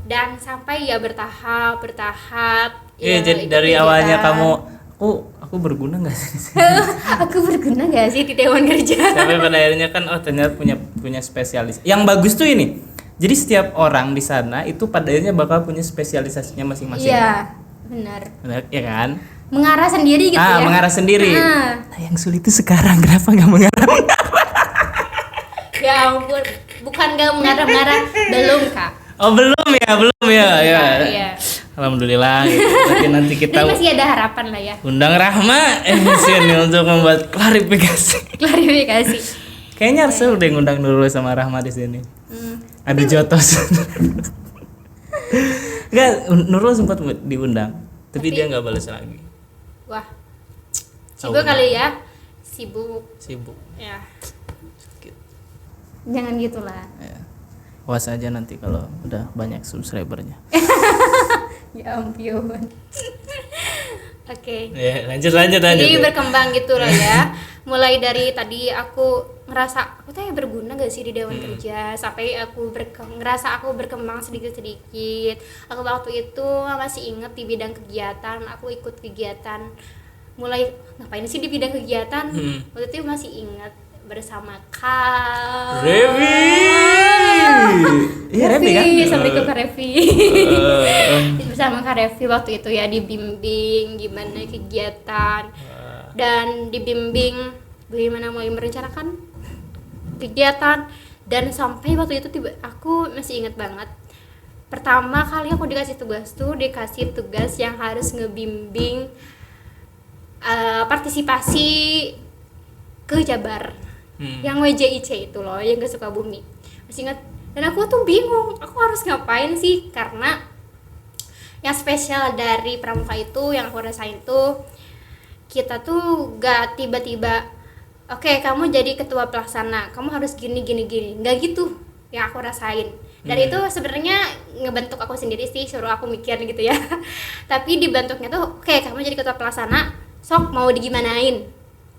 Dan sampai ya bertahap Iya, ya, jadi dari awalnya kamu aku berguna nggak sih? aku berguna gak sih di Dewan Kerja? Sampai pada akhirnya kan ternyata punya spesialis. Yang bagus tuh ini. Jadi setiap orang di sana itu pada akhirnya bakal punya spesialisasinya masing-masing. Iya, benar. Benar ya kan? Mengarah sendiri gitu ya. Mengarah sendiri. Nah, yang sulit itu sekarang kenapa nggak mengarah? ya ampun, bukan gak mengarah-mengarah, belum Kak. Oh belum ya. Iya. Alhamdulillah. Gitu. Tapi nanti kita Tapi masih ada harapan lah ya. undang Rahma sini untuk membuat klarifikasi. Klarifikasi. Kayaknya harus udah ngundang dulu sama Rahma di sini. Ada jotos. Enggak, Nurul sempat diundang, tapi dia nggak balas lagi. Wah, Sibuk kali ya. Sibuk. Ya. Sakit. Jangan gitulah. Ya. Awas aja nanti kalau udah banyak subscribernya. Ya ampun. Oke. Ya, lanjut. Jadi ya. berkembang gitu lah ya. Mulai dari tadi aku ngerasa aku tuh berguna gak sih di Dewan Kerja, sampai aku ngerasa aku berkembang sedikit-sedikit. Aku waktu itu masih inget di bidang kegiatan, aku ikut kegiatan. Mulai ngapain sih di bidang kegiatan? Waktu itu masih inget bersama Kak Revi. Iya, Revi kan? Assalamualaikum Kak Revi. Bersama Kak Revi waktu itu ya dibimbing gimana kegiatan dan dibimbing bagaimana mulai merencanakan kegiatan, dan sampai waktu itu aku masih ingat banget pertama kali aku dikasih tugas yang harus ngebimbing partisipasi ke Jabar. Yang WJIC itu loh, yang ke Sukabumi. Masih ingat, dan aku tuh bingung aku harus ngapain sih, karena yang spesial dari pramuka itu yang aku rasain tuh kita tuh gak tiba-tiba oke, kamu jadi ketua pelaksana, kamu harus gini, nggak gitu yang aku rasain. Dan itu sebenarnya ngebentuk aku sendiri sih, suruh aku mikir gitu ya. Tapi dibentuknya tuh, oke, kamu jadi ketua pelaksana, sok mau digimanain.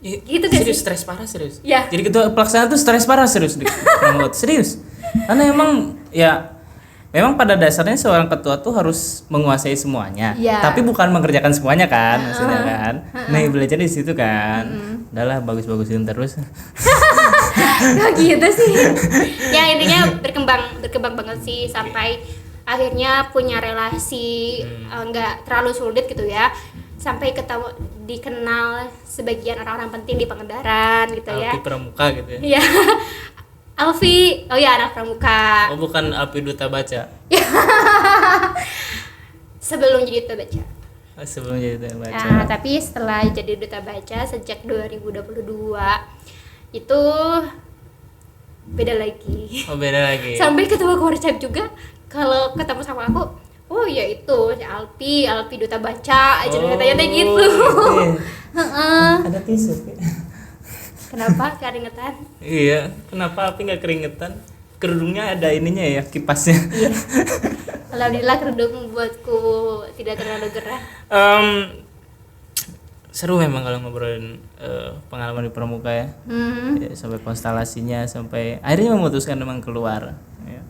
Gitu gak Serius, sih? stres parah serius. Ya. Jadi ketua pelaksana tuh stres parah serius di Pramot. Serius. Karena memang pada dasarnya seorang ketua tuh harus menguasai semuanya, Ya. tapi bukan mengerjakan semuanya kan, maksudnya kan. Nah, belajar di situ kan. Udahlah, bagus-bagusin terus. Gak gitu sih. Ya intinya berkembang banget sih sampai akhirnya punya relasi nggak terlalu sulit gitu ya. Sampai dikenal sebagian orang-orang penting di Pangandaran gitu ya. Alfi Pramuka gitu ya. Iya. Alfi, oh ya anak pramuka. Oh, bukan Alfi Duta Baca. Sebelum jadi duta baca. Sebelum jadi Duta Baca. Nah, tapi setelah jadi duta baca sejak 2022 itu beda lagi. Oh, beda lagi. Sampai ketua Korcap juga kalau ketemu sama aku, oh ya itu Alpi duta baca aja katanya kayak gitu. Ada tisu. Kenapa keringetan? Iya, kenapa Alfi nggak keringetan? Kerudungnya ada ininya ya, kipasnya. Iya. Alhamdulillah kerudung membuatku tidak terlalu gerah. Seru memang kalau ngobrolin pengalaman di Pramuka ya. Ya, sampai konstelasinya, sampai akhirnya memutuskan memang keluar. Ya.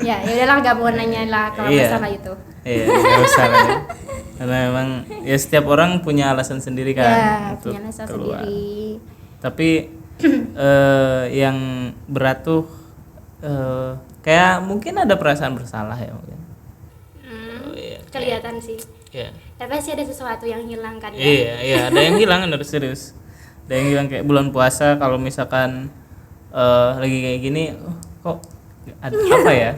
Ya udahlah, nggak mau nanya lah kalau Iya. masalah itu. Iya, nggak usah lah ya. Karena memang ya setiap orang punya alasan sendiri kan Ya untuk punya alasan keluar. sendiri. Tapi yang berat tuh kayak mungkin ada perasaan bersalah ya mungkin. Iya. Kelihatan sih. Iya. Tapi pasti ada sesuatu yang hilang kan ya. Iya, ada yang hilang harus serius. Ada yang hilang kayak bulan puasa kalau misalkan lagi kayak gini, kok ada apa ya?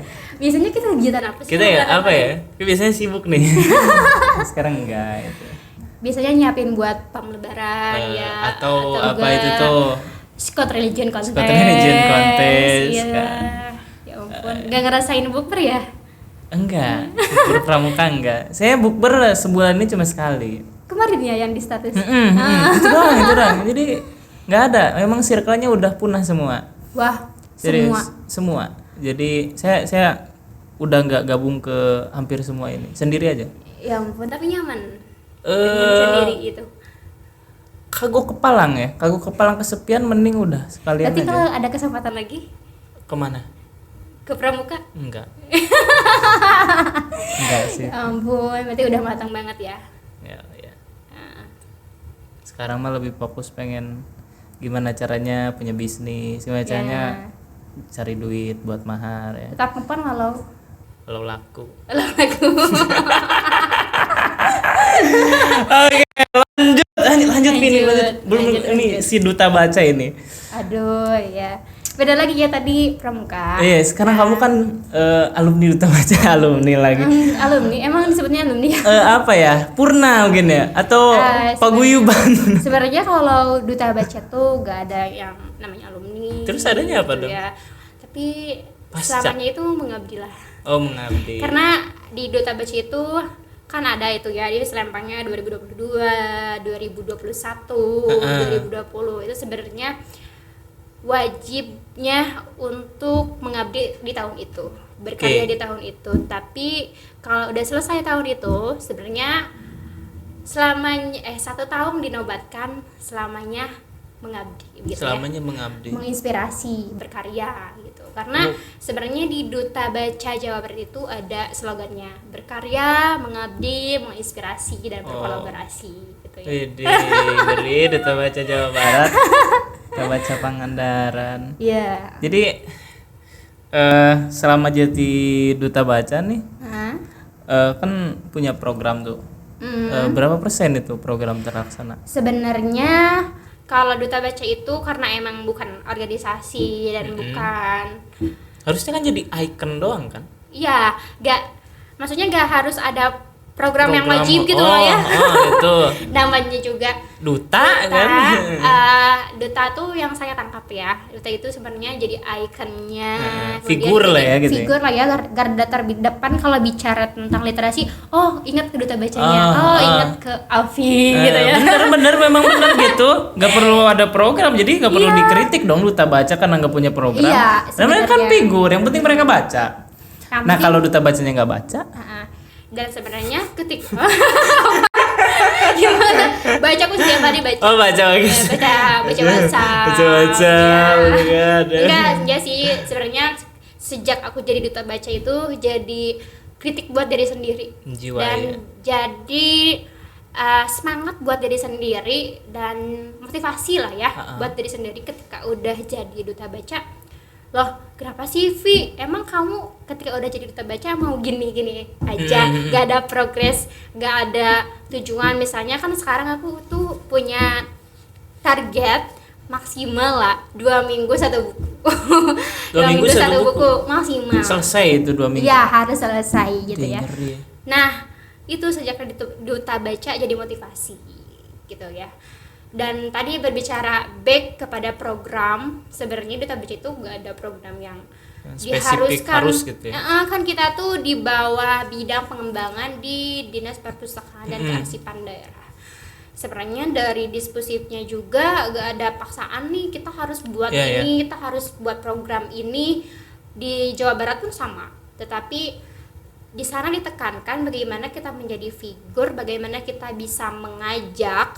Biasanya kita kegiatan apa sih? Kita ya Kegiatan apa ya? Kita biasanya sibuk nih. Sekarang enggak itu. Biasanya nyiapin buat pam lebaran ya. Atau apa enggak, itu tuh? Scott Religion Contest. Scott Religion Contest, Iya. kan. Ya ampun, nggak ngerasain bukber ya? Enggak, bukber pramuka enggak. Saya bukber sebulan ini cuma sekali. Kemarin ya yang di status. Itu doang. Jadi nggak ada. Memang circle-nya udah punah semua. Wah, Serius, semua. Jadi saya udah nggak gabung ke hampir semua ini. Sendiri aja. Ya ampun, tapi nyaman. Dengan sendiri itu. Kagok kepalang kesepian, mending udah sekalian Berarti aja. kalau ada kesempatan lagi Kemana? ke pramuka? Enggak. Enggak sih. Ya ampun, berarti udah matang banget ya. Ya. Nah, Sekarang mah lebih fokus pengen gimana caranya punya bisnis, gimana caranya cari duit buat mahar ya. tetap ngepan walau Laku. aku. Lanjut ini belum lanjut. ini si duta baca ini. Aduh ya. Beda lagi ya tadi pramuka. Iya, sekarang kamu kan alumni duta baca, alumni lagi. Alumni, emang disebutnya alumni ya? Apa ya? Purna mungkin ya atau paguyuban. Sebenarnya kalau duta baca tuh gak ada yang namanya alumni. Terus adanya apa gitu dong? Ya. Tapi Pasca. selamanya itu mengabdi lah. Oh, mengabdi. Karena di duta baca itu kan ada itu ya di selempangnya 2022, 2021, 2020 itu sebenarnya wajibnya untuk mengabdi di tahun itu, berkarya di tahun itu. Tapi kalau udah selesai tahun itu sebenarnya selamanya 1 tahun dinobatkan selamanya mengabdi gitu Selamanya mengabdi. menginspirasi berkarya gitu. Karena sebenarnya di Duta Baca Jawa Barat itu ada slogannya berkarya, mengabdi, menginspirasi dan berkolaborasi gitu ya. Widih, ngeri Duta Baca Jawa Barat. Duta Baca Pangandaran. Iya. Jadi selama jadi duta baca nih Hah? kan punya program tuh. Berapa persen itu program terlaksana? Sebenarnya kalau Duta Baca itu karena emang bukan organisasi dan bukan, Harusnya kan jadi icon doang kan? iya, maksudnya nggak harus ada program yang wajib gitu loh ya. Itu Namanya juga duta kan? Duta tuh yang saya tangkap ya, Duta itu sebenarnya jadi ikonnya, figur lah ya gitu ya. figur lah ya, garda terdepan kalau bicara tentang literasi. Oh, ingat ke Duta Bacanya, ingat ke Alfi gitu ya. Bener memang bener gitu. Nggak perlu ada program, jadi nggak perlu dikritik dong duta baca karena nggak punya program. Iya, Namanya kan sebenarnya. figur, yang penting mereka baca. Tapi- Nah kalau duta bacanya nggak baca, Dan sebenarnya ketika gimana? Baca aku setiap hari baca. oh baca bagus. baca WhatsApp. Baca, Ya. enggak Enggak sih, sebenarnya sejak aku jadi duta baca itu jadi kritik buat diri sendiri Jiwa dan ya. jadi semangat buat diri sendiri dan motivasi lah ya buat diri sendiri ketika udah jadi duta baca. Loh, kenapa sih Vi? Emang kamu ketika udah jadi duta baca mau gini-gini aja, gak ada progres, gak ada tujuan. Misalnya kan sekarang aku tuh punya target maksimal lah 2 minggu 1 buku. 2 minggu 1 buku maksimal. selesai itu 2 minggu. Iya, harus selesai gitu ya. Ngeri. Nah, itu sejak duta baca jadi motivasi gitu ya. Dan tadi berbicara back kepada program, sebenarnya duta baca itu nggak ada program yang spesifik diharuskan. harus gitu ya. Kan kita tuh di bawah bidang pengembangan di Dinas Perpustakaan dan Kearsipan Daerah. Sebenarnya dari disposifnya juga nggak ada paksaan nih kita harus buat ini, kita harus buat program ini. Di Jawa Barat pun sama, tetapi di sana ditekankan bagaimana kita menjadi figur, bagaimana kita bisa mengajak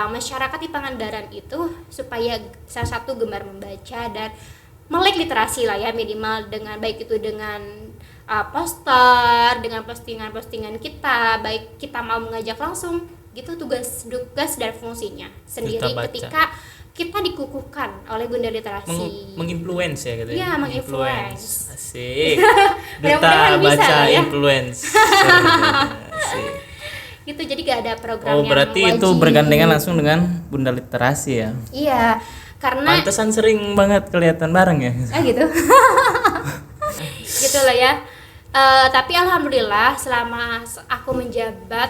masyarakat di Pangandaran itu supaya salah satu gemar membaca dan melek literasi lah ya, minimal dengan baik itu dengan poster, dengan postingan-postingan kita, baik kita mau mengajak langsung gitu, tugas dan fungsinya sendiri ketika kita dikukuhkan oleh Bunda Literasi. Menginfluence ya gitu ya. Iya, menginfluence. Asik. Mudah-mudahan Duta bisa baca lah ya. influence. Asik. Gitu, jadi gak ada program Oh, yang berarti wajib. itu bergandengan langsung dengan Bunda Literasi ya. Iya, karena Pantesan sering banget kelihatan bareng ya. gitu. Gitu lah ya. Tapi alhamdulillah selama aku menjabat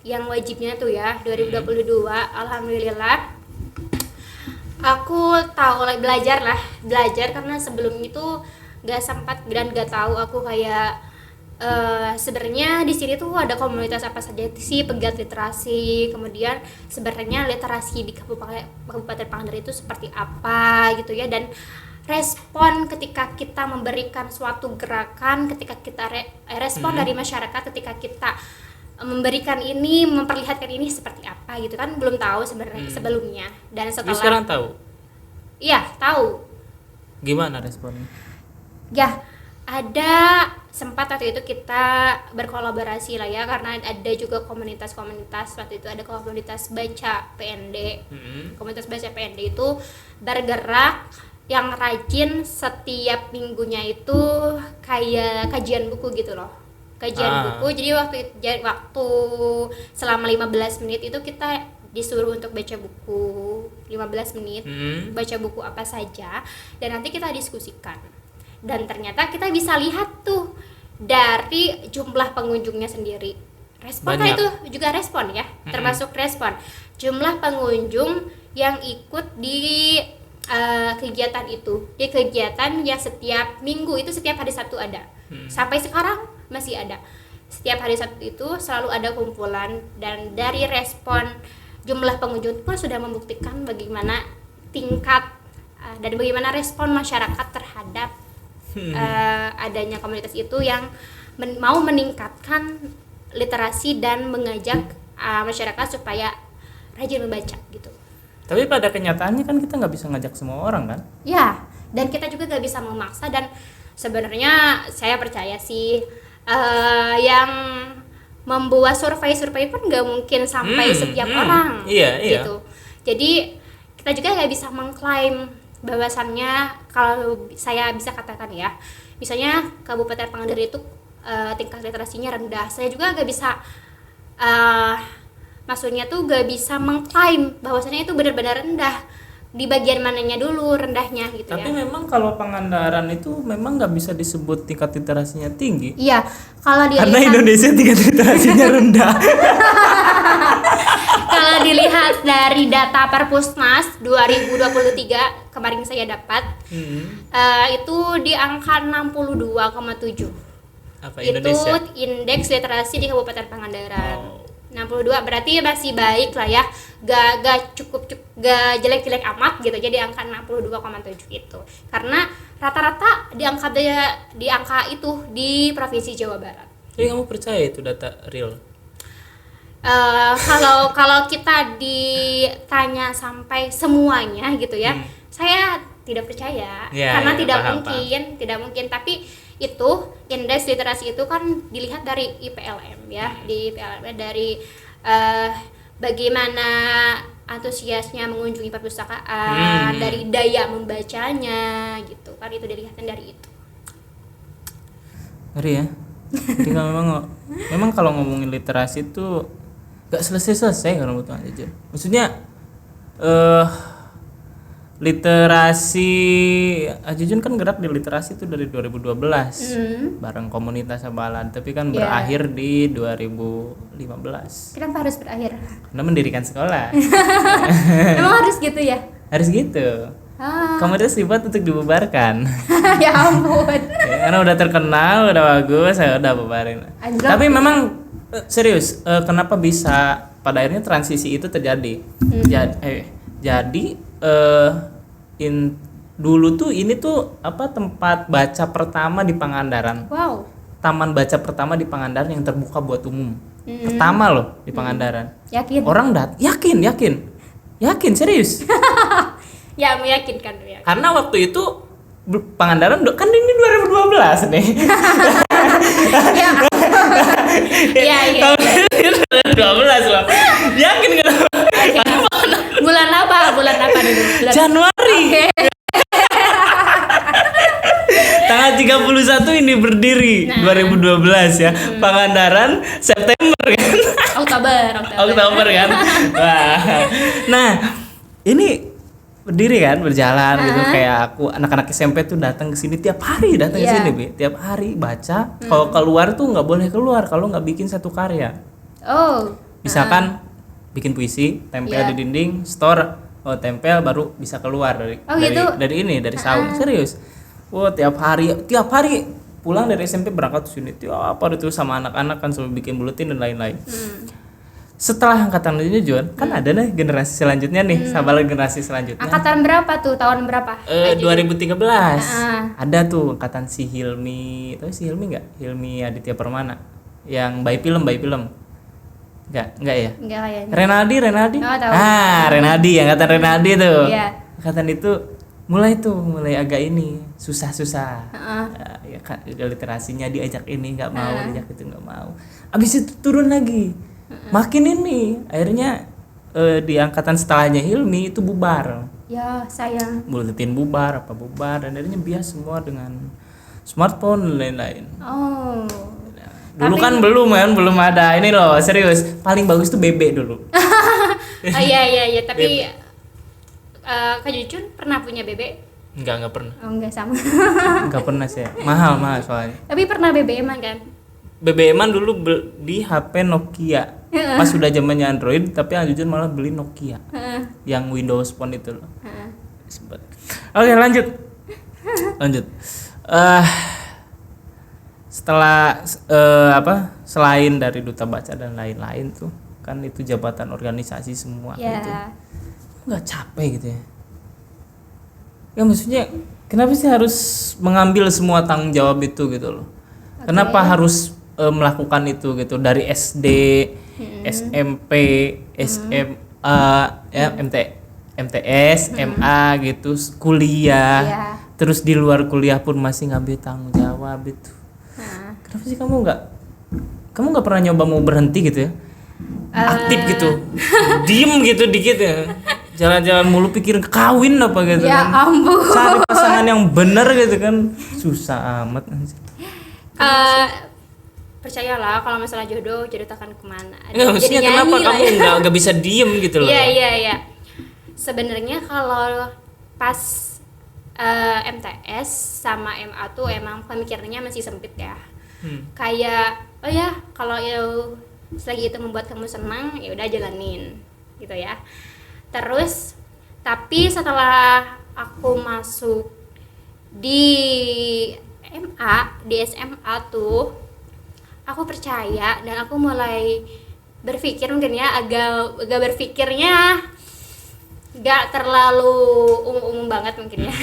yang wajibnya tuh ya 2022, alhamdulillah aku tahu belajar karena sebelum itu gak sempat dan gak tahu aku kayak sebenarnya di sini tuh ada komunitas apa saja sih pegiat literasi, kemudian sebenarnya literasi di Kabupaten Pangandaran itu seperti apa gitu ya, dan respon ketika kita memberikan suatu gerakan, ketika kita respon dari masyarakat ketika kita memberikan ini, memperlihatkan ini seperti apa gitu kan, belum tahu sebenarnya sebelumnya. Dan Tapi setelah sekarang tahu. Iya, tahu. Gimana responnya? Ya, ada sempat waktu itu kita berkolaborasi lah ya, karena ada juga komunitas-komunitas. Waktu itu ada komunitas baca PND. Komunitas baca PND itu bergerak yang rajin setiap minggunya itu kayak kajian buku gitu loh. Buku. Jadi waktu selama 15 menit itu kita disuruh untuk baca buku 15 menit, baca buku apa saja, dan nanti kita diskusikan. Dan ternyata kita bisa lihat tuh dari jumlah pengunjungnya sendiri. Respon kan itu juga respon ya, termasuk respon. Jumlah pengunjung yang ikut di kegiatan itu, di kegiatan yang setiap minggu itu setiap hari Sabtu ada. Sampai sekarang masih ada. setiap hari Sabtu itu selalu ada kumpulan, dan dari respon jumlah pengunjung pun sudah membuktikan bagaimana tingkat dan bagaimana respon masyarakat terhadap adanya komunitas itu yang mau meningkatkan literasi dan mengajak masyarakat supaya rajin membaca gitu. Tapi pada kenyataannya kan kita nggak bisa ngajak semua orang kan? Ya, dan kita juga nggak bisa memaksa, dan sebenarnya saya percaya sih yang membuat survei pun nggak mungkin sampai setiap orang gitu. Jadi kita juga nggak bisa mengklaim bahwasannya, kalau saya bisa katakan ya, misalnya Kabupaten Pangandaran itu tingkat literasinya rendah. Saya juga nggak bisa maksudnya tuh gak bisa mengklaim bahwasannya itu benar-benar rendah. Di bagian mananya dulu rendahnya gitu. Tapi ya. memang kalau Pangandaran itu memang nggak bisa disebut tingkat literasinya tinggi. Iya, kalau dilihat karena Indonesia tingkat literasinya rendah. Kalau dilihat dari data Perpusnas 2023 kemarin saya dapat, itu di angka 62,7. Apa Indonesia? Itu indeks literasi di Kabupaten Pangandaran. 62 berarti masih baik lah ya, gak jelek-jelek amat gitu. Jadi angka 62,7 itu karena rata-rata di angka itu di Provinsi Jawa Barat. Jadi kamu percaya itu data real? Kalau kita ditanya sampai semuanya gitu ya, saya tidak percaya karena tidak mungkin. Tapi itu indeks literasi itu kan dilihat dari IPLM ya, di IPLM dari bagaimana antusiasnya mengunjungi perpustakaan, dari daya membacanya gitu kan, itu dilihatnya dari itu. Ngeri ya. Jadi memang kalau ngomongin literasi itu gak selesai kalau menurut aja. Maksudnya literasi Ajujun kan gerak di literasi itu dari 2012 bareng komunitas Sabalan, tapi kan berakhir di 2015. Kenapa harus berakhir? Karena mendirikan sekolah. Emang harus gitu ya? Harus gitu. Komunitas dibuat untuk dibubarkan. Ya ampun. Ya, karena udah terkenal, udah bagus, saya udah bubarin. Tapi memang serius, kenapa bisa pada akhirnya transisi itu terjadi? Jadi dulu tuh ini tuh tempat baca pertama di Pangandaran. Wow. Taman baca pertama di Pangandaran yang terbuka buat umum. Pertama loh di Pangandaran. Yakin? Orang yakin serius. Ya, meyakinkan ya. Karena waktu itu Pangandaran kan ini 2012 nih. Iya. Tahun 2012 loh. Yakin kan? Bulan apa dulu? Januari. Okay. Tanggal 31 ini berdiri 2012 ya. Pangandaran September kan? Oktober kan. Wah. Nah, ini berdiri kan, berjalan gitu, kayak aku anak-anak SMP tuh datang ke sini tiap hari ke sini, Bi. Tiap hari baca. Kalau keluar tuh nggak boleh keluar kalau nggak bikin satu karya. Misalkan bikin puisi, tempel di dinding, store, tempel baru bisa keluar dari saung. Serius. Tiap hari pulang dari SMP berangkat ke sini. Tiap hari itu sama anak-anak kan selalu bikin buletin dan lain-lain. Setelah angkatan Jun, kan ada nih generasi selanjutnya nih, Sabalan generasi selanjutnya. Angkatan berapa tuh? Tahun berapa? 2013. Ada tuh angkatan si Hilmi. Tahu si Hilmi enggak? Hilmi Aditya Permana. Yang by film. Enggak ya? Enggak kayaknya. Renaldi. Oh, tahu. Renaldi, angkatan Renaldi tuh. Iya. Angkatan itu mulai agak ini susah-susah. Ya kan literasinya diajak ini enggak mau, diajak itu enggak mau. Abis itu turun lagi. Makin ini akhirnya di angkatan setelahnya Hilmi itu bubar. Ya sayang. Buletin bubar dan akhirnya bias semua dengan smartphone dan lain-lain. Dulu kan belum ada ini loh, serius. Paling bagus tuh BB dulu. Iya, tapi Kak Jujun pernah punya BB? Enggak pernah. Enggak sama. Enggak pernah sih. Mahal soalnya. Tapi pernah BBM-an kan? BBM-an dulu di HP Nokia. Pas sudah zamannya Android, tapi Jujun malah beli Nokia. Yang Windows Phone itu loh. Oke, lanjut. setelah selain dari duta baca dan lain-lain tuh kan itu jabatan organisasi semua Ya. gitu. Nggak capek gitu ya? Ya maksudnya kenapa sih harus mengambil semua tanggung jawab itu gitu loh? Kenapa harus melakukan itu gitu dari SD, SMP, SMA, ya, MTS, MA gitu, kuliah. Iya. Terus di luar kuliah pun masih ngambil tanggung jawab itu. Nah, Kenapa sih kamu nggak pernah nyoba mau berhenti gitu ya? Aktif gitu. Diem gitu dikit ya. Jalan-jalan mulu pikirin kawin apa gitu ya kan. ampun. Cari pasangan yang benar gitu kan. Susah amat. Percayalah kalau masalah jodoh takkan kemana. Enggak, maksudnya Jadi kenapa nyanyi kamu lah ya. nggak bisa diem gitu loh? Iya. Sebenarnya kalau pas MTS sama MA tuh emang pemikirannya masih sempit ya. Kayak oh ya kalau selagi itu membuat kamu senang ya udah jalanin gitu ya. Terus tapi setelah aku masuk di di SMA tuh aku percaya dan aku mulai berpikir mungkin ya agak berpikirnya gak terlalu umum banget mungkin ya.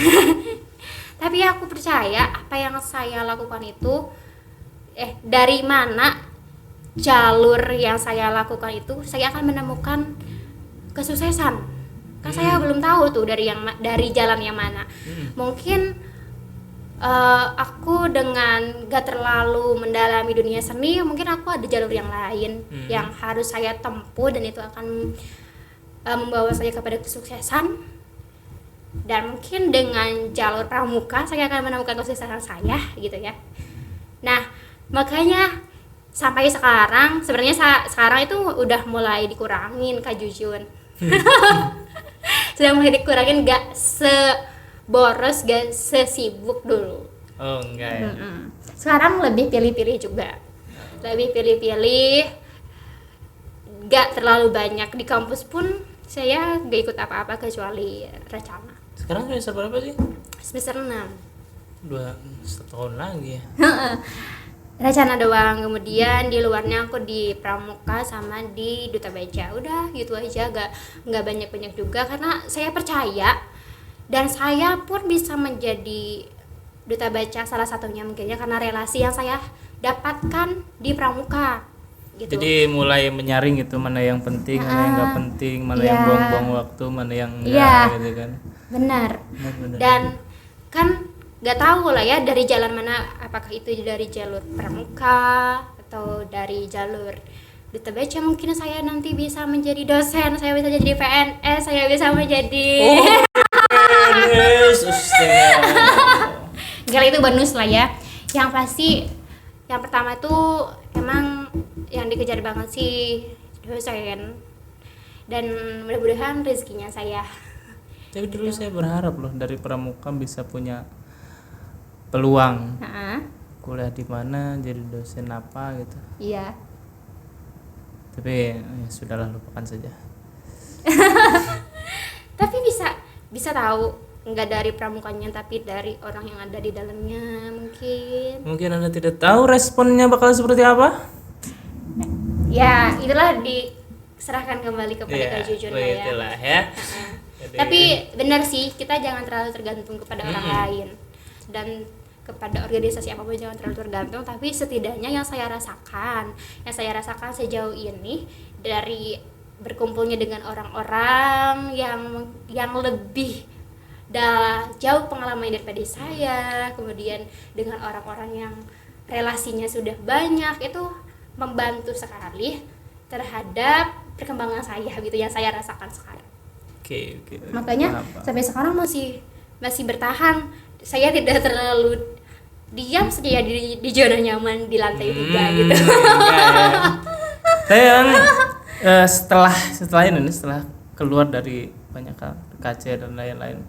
Tapi aku percaya apa yang saya lakukan itu dari mana jalur yang saya lakukan itu saya akan menemukan kesuksesan. Kan saya belum tahu tuh dari jalan yang mana. Mungkin aku dengan gak terlalu mendalami dunia seni, mungkin aku ada jalur yang lain yang harus saya tempuh dan itu akan membawa saya kepada kesuksesan. Dan mungkin dengan jalur pramuka saya akan menemukan kesuksesan saya gitu ya. Nah makanya sampai sekarang sebenarnya sekarang itu udah mulai dikurangin Kak Jujun. Sudah mulai dikurangin, gak seboros, gak sesibuk dulu. Oh enggak ya. Sekarang lebih pilih-pilih juga, lebih pilih-pilih, gak terlalu banyak. Di kampus pun saya gak ikut apa-apa kecuali rencana. Sekarang semester berapa sih? Semester 6. 1 tahun lagi ya. Rencana doang, kemudian di luarnya aku di pramuka sama di duta baca, udah gitu aja, nggak banyak juga karena saya percaya dan saya pun bisa menjadi duta baca salah satunya mungkinnya karena relasi yang saya dapatkan di pramuka gitu. Jadi mulai menyaring itu mana yang penting, mana yang nggak penting, mana yang buang-buang waktu, mana yang enggak gitu kan. Benar. Dan kan nggak tahu lah ya dari jalan mana, apakah itu dari jalur pramuka atau dari jalur duta baca. Mungkin saya nanti bisa menjadi dosen, saya bisa jadi PNS, saya bisa menjadi enggak, itu bonus lah ya. Yang pasti yang pertama itu emang yang dikejar banget sih dosen, dan mudah-mudahan rezekinya saya. Tapi dulu saya berharap loh dari pramuka bisa punya peluang kuliah di mana, jadi dosen apa gitu. Iya. Tapi ya sudahlah, lupakan saja. Tapi bisa tahu nggak dari pramukanya tapi dari orang yang ada di dalamnya mungkin. Anda tidak tahu responnya bakal seperti apa. Ya itulah diserahkan kembali kepada Kak Jujun ya. Itulah ya. Tapi benar sih, kita jangan terlalu tergantung kepada orang lain dan kepada organisasi apapun jangan terlalu tergantung. Tapi setidaknya yang saya rasakan sejauh ini dari berkumpulnya dengan orang-orang yang lebih jauh pengalaman daripada saya, kemudian dengan orang-orang yang relasinya sudah banyak, itu membantu sekali terhadap perkembangan saya gitu yang saya rasakan sekarang. Oke. Makanya sampai sekarang masih bertahan. Saya tidak terlalu diam saja di zona nyaman di lantai 3 gitu. Saya setelah keluar dari banyak KC dan lain-lain,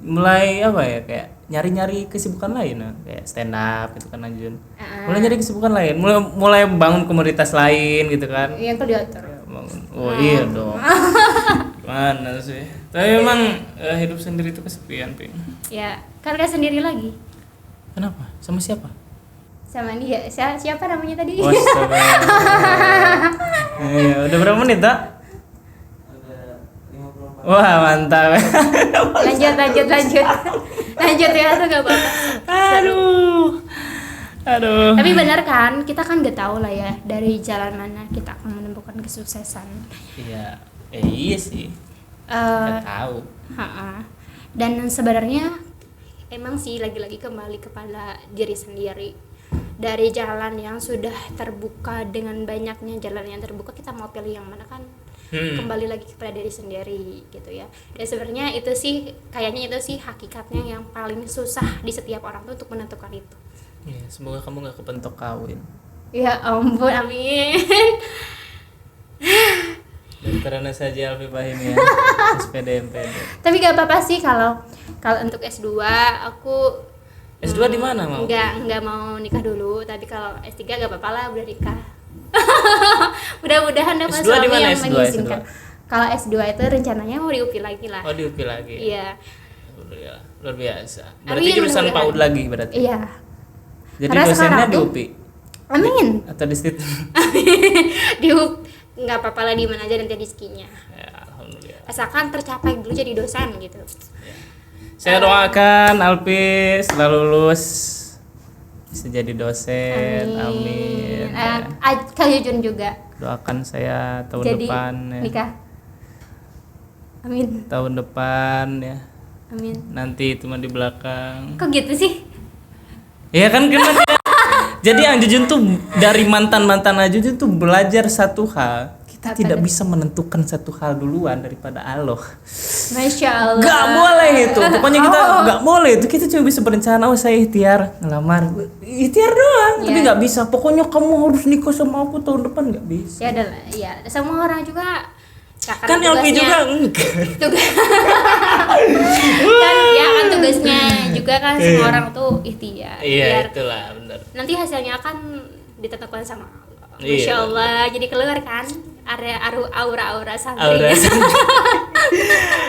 mulai kayak nyari kesibukan lain, kayak stand up gitu kan Anjun. Mulai nyari kesibukan lain, mulai bangun komunitas lain gitu kan. Yang kreator. Oh iya dong. Mana sih? Tapi memang hidup sendiri itu kesepian, Ping. Ya, karena sendiri lagi. Kenapa? Sama siapa? sama dia. Siapa namanya tadi? Astaga. Iya, udah berapa menit, Tak? Wah, mantap. lanjut ya, tuh gak apa-apa. Aduh. Tapi benar kan, kita kan gak tahu lah ya dari jalan mana kita akan menemukan kesuksesan. Iya, iya sih. Nggak tahu. Dan sebenarnya emang sih lagi-lagi kembali kepada diri sendiri. Dari jalan yang sudah terbuka, dengan banyaknya jalan yang terbuka, kita mau pilih yang mana kan? Kembali lagi kepada diri sendiri gitu ya. Dan sebenarnya itu sih kayaknya itu sih hakikatnya yang paling susah di setiap orang tuh untuk menentukan itu. Iya, semoga kamu nggak kepentok kawin. Ya ampun, amin. Dan karena saja Alfi Fahim ya. SPD MPD. Tapi gak apa-apa sih kalau untuk S2 aku S2 di mana mau? Enggak mau nikah dulu, tapi kalau S3 gak apa-apa lah, udah nikah. Mudah-mudahan dapat S2 di suami mana yang S2? mengizinkan. Kalau S2 itu rencananya mau di UPI lagi lah. Oh, di UPI lagi. Iya. Luar biasa. Berarti Amin, jurusan mudah-mudahan. PAUD lagi berarti. Iya. Jadi Karena dosennya sekarang di tuh- UPI Amin. atau di situ? Di UPI nggak apa-apa lah, di mana aja nanti rezekinya. Ya, alhamdulillah. Asalkan tercapai dulu jadi dosen gitu. Saya doakan Alfi setelah lulus bisa jadi dosen. Amin. Ya. Kak Jujun juga Doakan saya tahun jadi depan ya. nikah. Amin. Tahun depan ya. Amin. Nanti itu mah di belakang. Kok gitu sih? Ya kan karena jadi Ang Jujun tuh dari mantan-mantan Ang Jujun tuh belajar satu hal. Kita Apa tidak tuh? bisa menentukan satu hal duluan daripada Allah. Masya Allah. Gak boleh itu. Pokoknya kita gak boleh itu. Kita cuma bisa berencana, oh saya ikhtiar ngelamar. Ikhtiar doang, tapi Iya. gak bisa. Pokoknya kamu harus nikah sama aku tahun depan, gak bisa. Ya adalah, ya semua orang juga Kan Elvi juga enggak. tugas kan ya kan tugasnya juga kan semua orang tuh ikhtiar. Iya, Biar itulah benar. nanti hasilnya akan ditentukan sama Allah. Iya. Masya Allah, jadi keluar kan aura santri. Aura santri.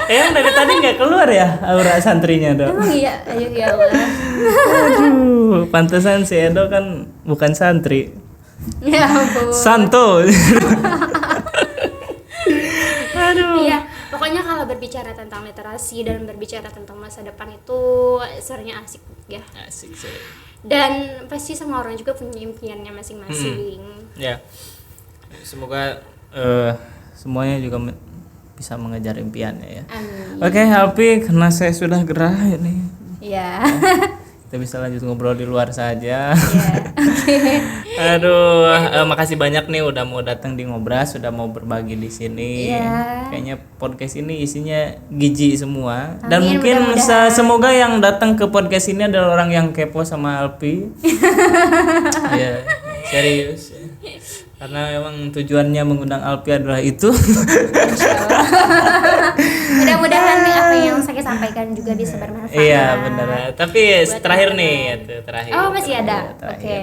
Yang dari tadi nggak keluar ya aura santrinya dong. Emang iya, ayo ya Allah. Aduh, pantesan si Edo kan bukan santri, Ya ampun. santo. Aduh. Iya, pokoknya kalau berbicara tentang literasi dan berbicara tentang masa depan itu sebenarnya asik ya. Asik sih. Dan pasti semua orang juga punya impiannya masing-masing. Ya, semoga semuanya juga bisa mengejar impiannya ya. Amin. Oke, Alfi, karena saya sudah gerah ini, Ya. kita bisa lanjut ngobrol di luar saja. Ya. Oke. Aduh, makasih banyak nih udah mau datang di Ngobras, sudah mau berbagi di sini. Iya. Kayaknya podcast ini isinya gizi semua. Dan Amin, mungkin mudah-mudahan. semoga yang datang ke podcast ini adalah orang yang kepo sama Alfi. Iya, serius. Karena memang tujuannya mengundang Alfi adalah itu. Mudah-mudahan nih apa yang saya sampaikan juga bisa bermanfaat. Iya, benar. Tapi Buat terakhir teman-teman. nih, itu terakhir. Oh, masih ada. Terakhir. Oke.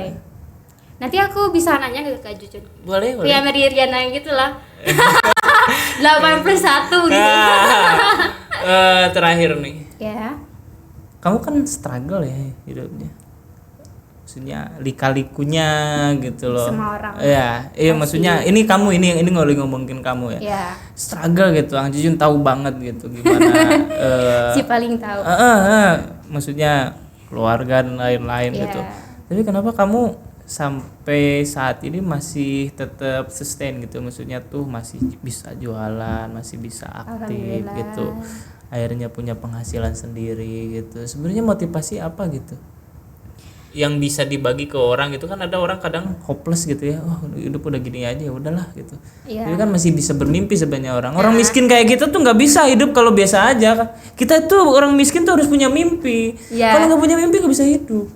Nanti aku bisa nanya ke Kak Jujun. Boleh, boleh. Kayak Meridiana gitu lah. 81 gitu. Terakhir nih. Ya. Kamu kan struggle ya hidupnya. Maksudnya lika-likunya gitu loh. Semua orang. Iya, iya maksudnya ini kamu ini nggak boleh ngomongin kamu ya. Ya. Struggle gitu, Ang Jujun tahu banget gitu gimana. Si paling tahu. Maksudnya keluarga dan lain-lain Iya. gitu. Tapi kenapa kamu sampai saat ini masih tetap sustain gitu? Maksudnya tuh masih bisa jualan, masih bisa aktif Alhamdulillah. gitu. Akhirnya punya penghasilan sendiri gitu. Sebenarnya motivasi apa gitu? Yang bisa dibagi ke orang gitu kan, ada orang kadang hopeless gitu ya, oh hidup udah gini aja ya udahlah gitu. Iya. Tapi kan masih bisa bermimpi sebenarnya orang miskin kayak gitu tuh nggak bisa hidup kalau biasa aja. Kita tuh orang miskin tuh harus punya mimpi. Iya. Kalau nggak punya mimpi nggak bisa hidup.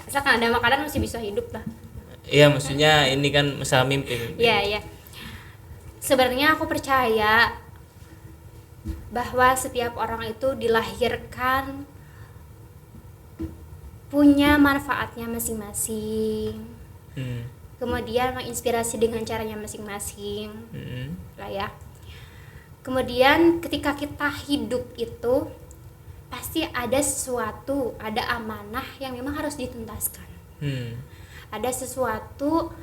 Asalkan ada makanan masih bisa hidup lah. Iya, maksudnya ini kan masalah mimpi. Iya, iya. Sebenarnya aku percaya bahwa setiap orang itu dilahirkan punya manfaatnya masing-masing. Kemudian menginspirasi dengan caranya masing-masing. Lah ya. Kemudian ketika kita hidup itu pasti ada sesuatu, ada amanah yang memang harus dituntaskan. Ada sesuatu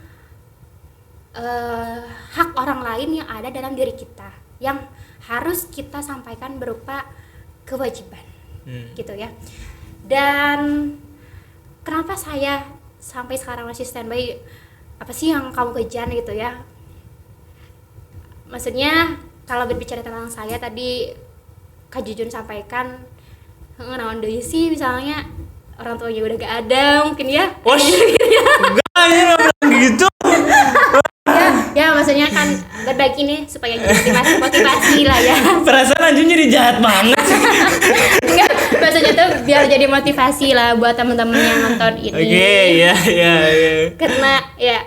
hak orang lain yang ada dalam diri kita yang harus kita sampaikan berupa kewajiban, gitu ya. Dan kenapa saya sampai sekarang masih standby, apa sih yang kamu kejar gitu ya? Maksudnya kalau berbicara tentang saya tadi Kak Jujun sampaikan, naon deui sih misalnya orang tuanya udah gak ada mungkin ya. Enggak, ini nggak bilang gitu. Ya maksudnya kan berbagi nih supaya jadi motivasi lah ya. Perasaan Anjun jadi jahat banget. Enggak, maksudnya tuh biar jadi motivasi lah buat teman-teman yang nonton ini. Oke, ya. Karena ya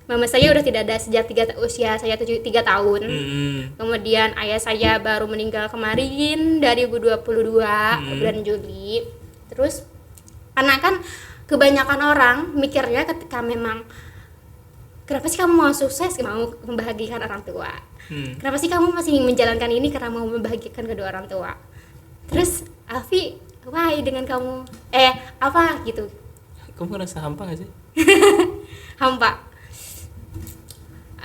mama saya udah tidak ada sejak usia saya 3 tahun. Kemudian ayah saya baru meninggal kemarin dari 2022 bulan Juli. Terus karena kan kebanyakan orang mikirnya ketika memang kenapa sih kamu mau sukses, mau membahagiakan orang tua? Kenapa sih kamu masih menjalankan ini karena mau membahagiakan kedua orang tua? Terus Alfi, why dengan kamu apa gitu? Kamu ngerasa hampa gak sih? Hampa.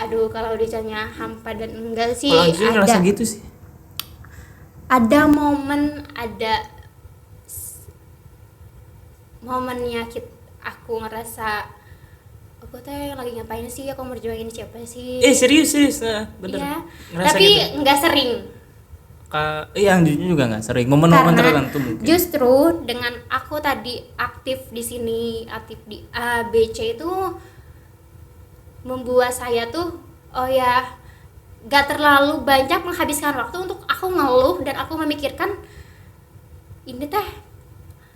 Aduh, kalau ditanya hampa dan enggak sih Kalau Anjun ngerasa ada. gitu sih. Ada momennya aku ngerasa aku teh lagi ngapain sih, aku merjuangin siapa sih? Serius nah, bener. Iya, Ngerasa tapi gitu. nggak sering. Yang jujur juga nggak sering. Momen-momen Karena tertentu mungkin. justru dengan aku tadi aktif di sini, aktif di A, B, C itu membuat saya tuh gak terlalu banyak menghabiskan waktu untuk aku ngeluh dan aku memikirkan ini teh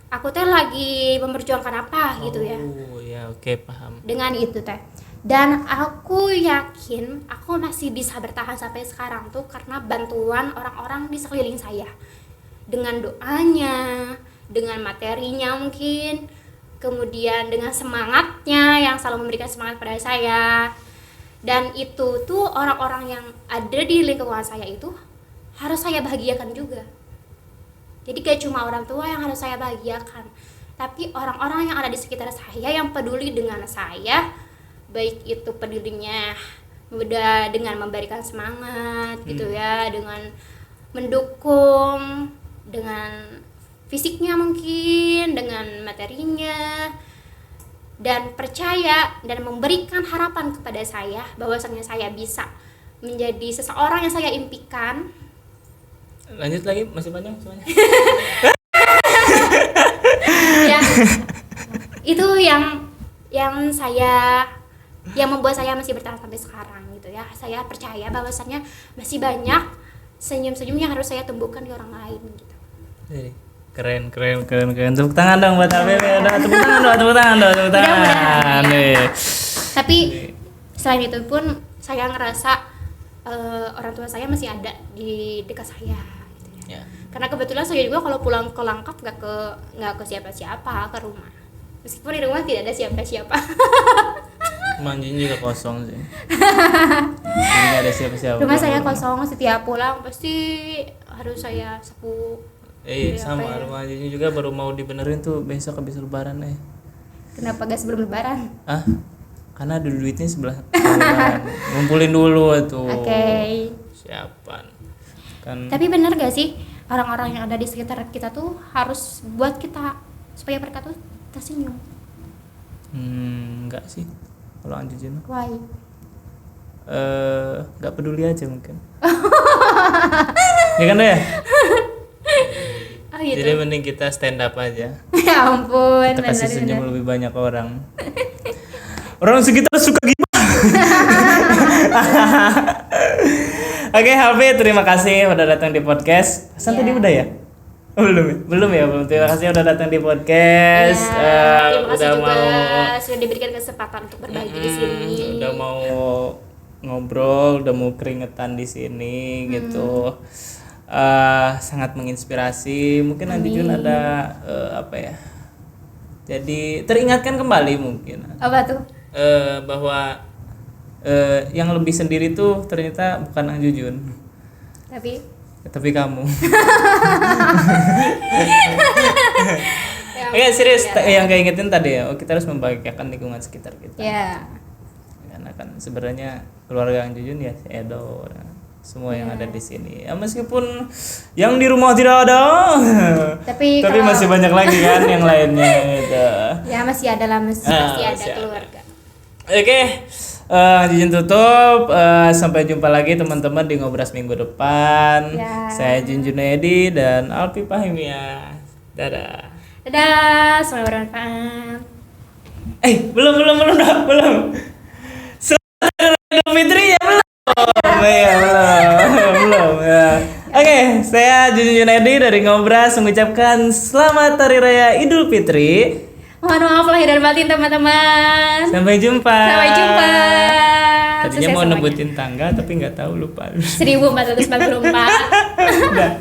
aku teh lagi memperjuangkan apa gitu ya. Oh ya, oke, paham. Dengan itu teh, dan aku yakin aku masih bisa bertahan sampai sekarang tuh karena bantuan orang-orang di sekeliling saya, dengan doanya, dengan materinya mungkin, kemudian dengan semangatnya yang selalu memberikan semangat pada saya. Dan itu tuh orang-orang yang ada di lingkungan saya itu harus saya bahagiakan juga. Jadi gak cuma orang tua yang harus saya bahagiakan, tapi orang-orang yang ada di sekitar saya yang peduli dengan saya, baik itu pedulinya udah dengan memberikan semangat gitu ya, dengan mendukung, dengan fisiknya mungkin, dengan materinya, dan percaya dan memberikan harapan kepada saya bahwasanya saya bisa menjadi seseorang yang saya impikan. Lanjut lagi, masih banyak. Ya, itu yang membuat saya masih bertahan sampai sekarang gitu ya. Saya percaya bahwasannya masih banyak senyum-senyum yang harus saya tumbuhkan di orang lain gitu. Keren. Tepuk tangan dong buat Alfi. Tepuk tangan. Tapi selain itu pun saya ngerasa orang tua saya masih ada di dekat saya gitu ya. Karena kebetulan saya juga kalau pulang ke Langkap nggak ke siapa-siapa, ke rumah. Meskipun di rumah tidak ada siapa-siapa. Manjin juga kosong sih. Jadi nggak ada siapa-siapa. Rumah saya kosong, setiap pulang pasti harus saya sapu. Sama rumah Anjin juga baru mau dibenerin tuh besok habis lebaran. Kenapa gak sebelum lebaran? Karena ada duitnya sebelah lebaran. Ngumpulin dulu tuh. Oke. Siapan. Kan. Tapi benar gak sih orang-orang yang ada di sekitar kita tuh harus buat kita supaya mereka tuh tersenyum? Enggak sih. Kalau Anjin. Why? Nggak peduli aja mungkin. Ya kan ya? Oh gitu. Jadi mending kita stand up aja. Ya ampun. Kita kasih senyum lebih banyak orang. Orang sekitar suka gimana? Oke, Alfi, terima kasih udah datang di podcast. Pesan tadi udah ya? Belum ya. Terima kasih udah datang di podcast. Terima kasih udah juga mau sudah diberikan kesempatan untuk berbagi di sini. udah mau ngobrol, udah mau keringetan di sini gitu. Sangat menginspirasi. Mungkin nanti Jun ada jadi teringatkan kembali mungkin. Apa tuh? Bahwa yang lebih sendiri tuh ternyata bukan Ang Jujun, Tapi Tapi kamu. Ya, Oke, serius ya. yang kayak ingetin tadi ya, kita harus membahagiakan lingkungan sekitar kita. Ya. Karena kan sebenarnya keluarga yang Jujun ya si Edo, semua yang ada di sini. Ya meskipun yang di rumah tidak ada, Tapi tapi kalau- masih banyak lagi kan yang lainnya gitu. Ya masih ada lah, pasti ada masih ada. keluarga. Oke, Jujun tutup. Sampai jumpa lagi teman-teman di Ngobras minggu depan. Ya. Saya Junjun Edi dan Alpi Pahimia. Dadah. Dadah, semoga bermanfaat. Belum. Selamat Hari Raya Idul Fitri ya belum. Ya, belum. Ya. Oke, saya Junjun Edi dari Ngobras mengucapkan Selamat Hari Raya Idul Fitri. Mohon maaf lahir dan batin teman-teman. Sampai jumpa. Sampai jumpa. Tadinya Sukses mau semuanya. nebutin tanggal tapi nggak tahu lupa. 1444. Udah.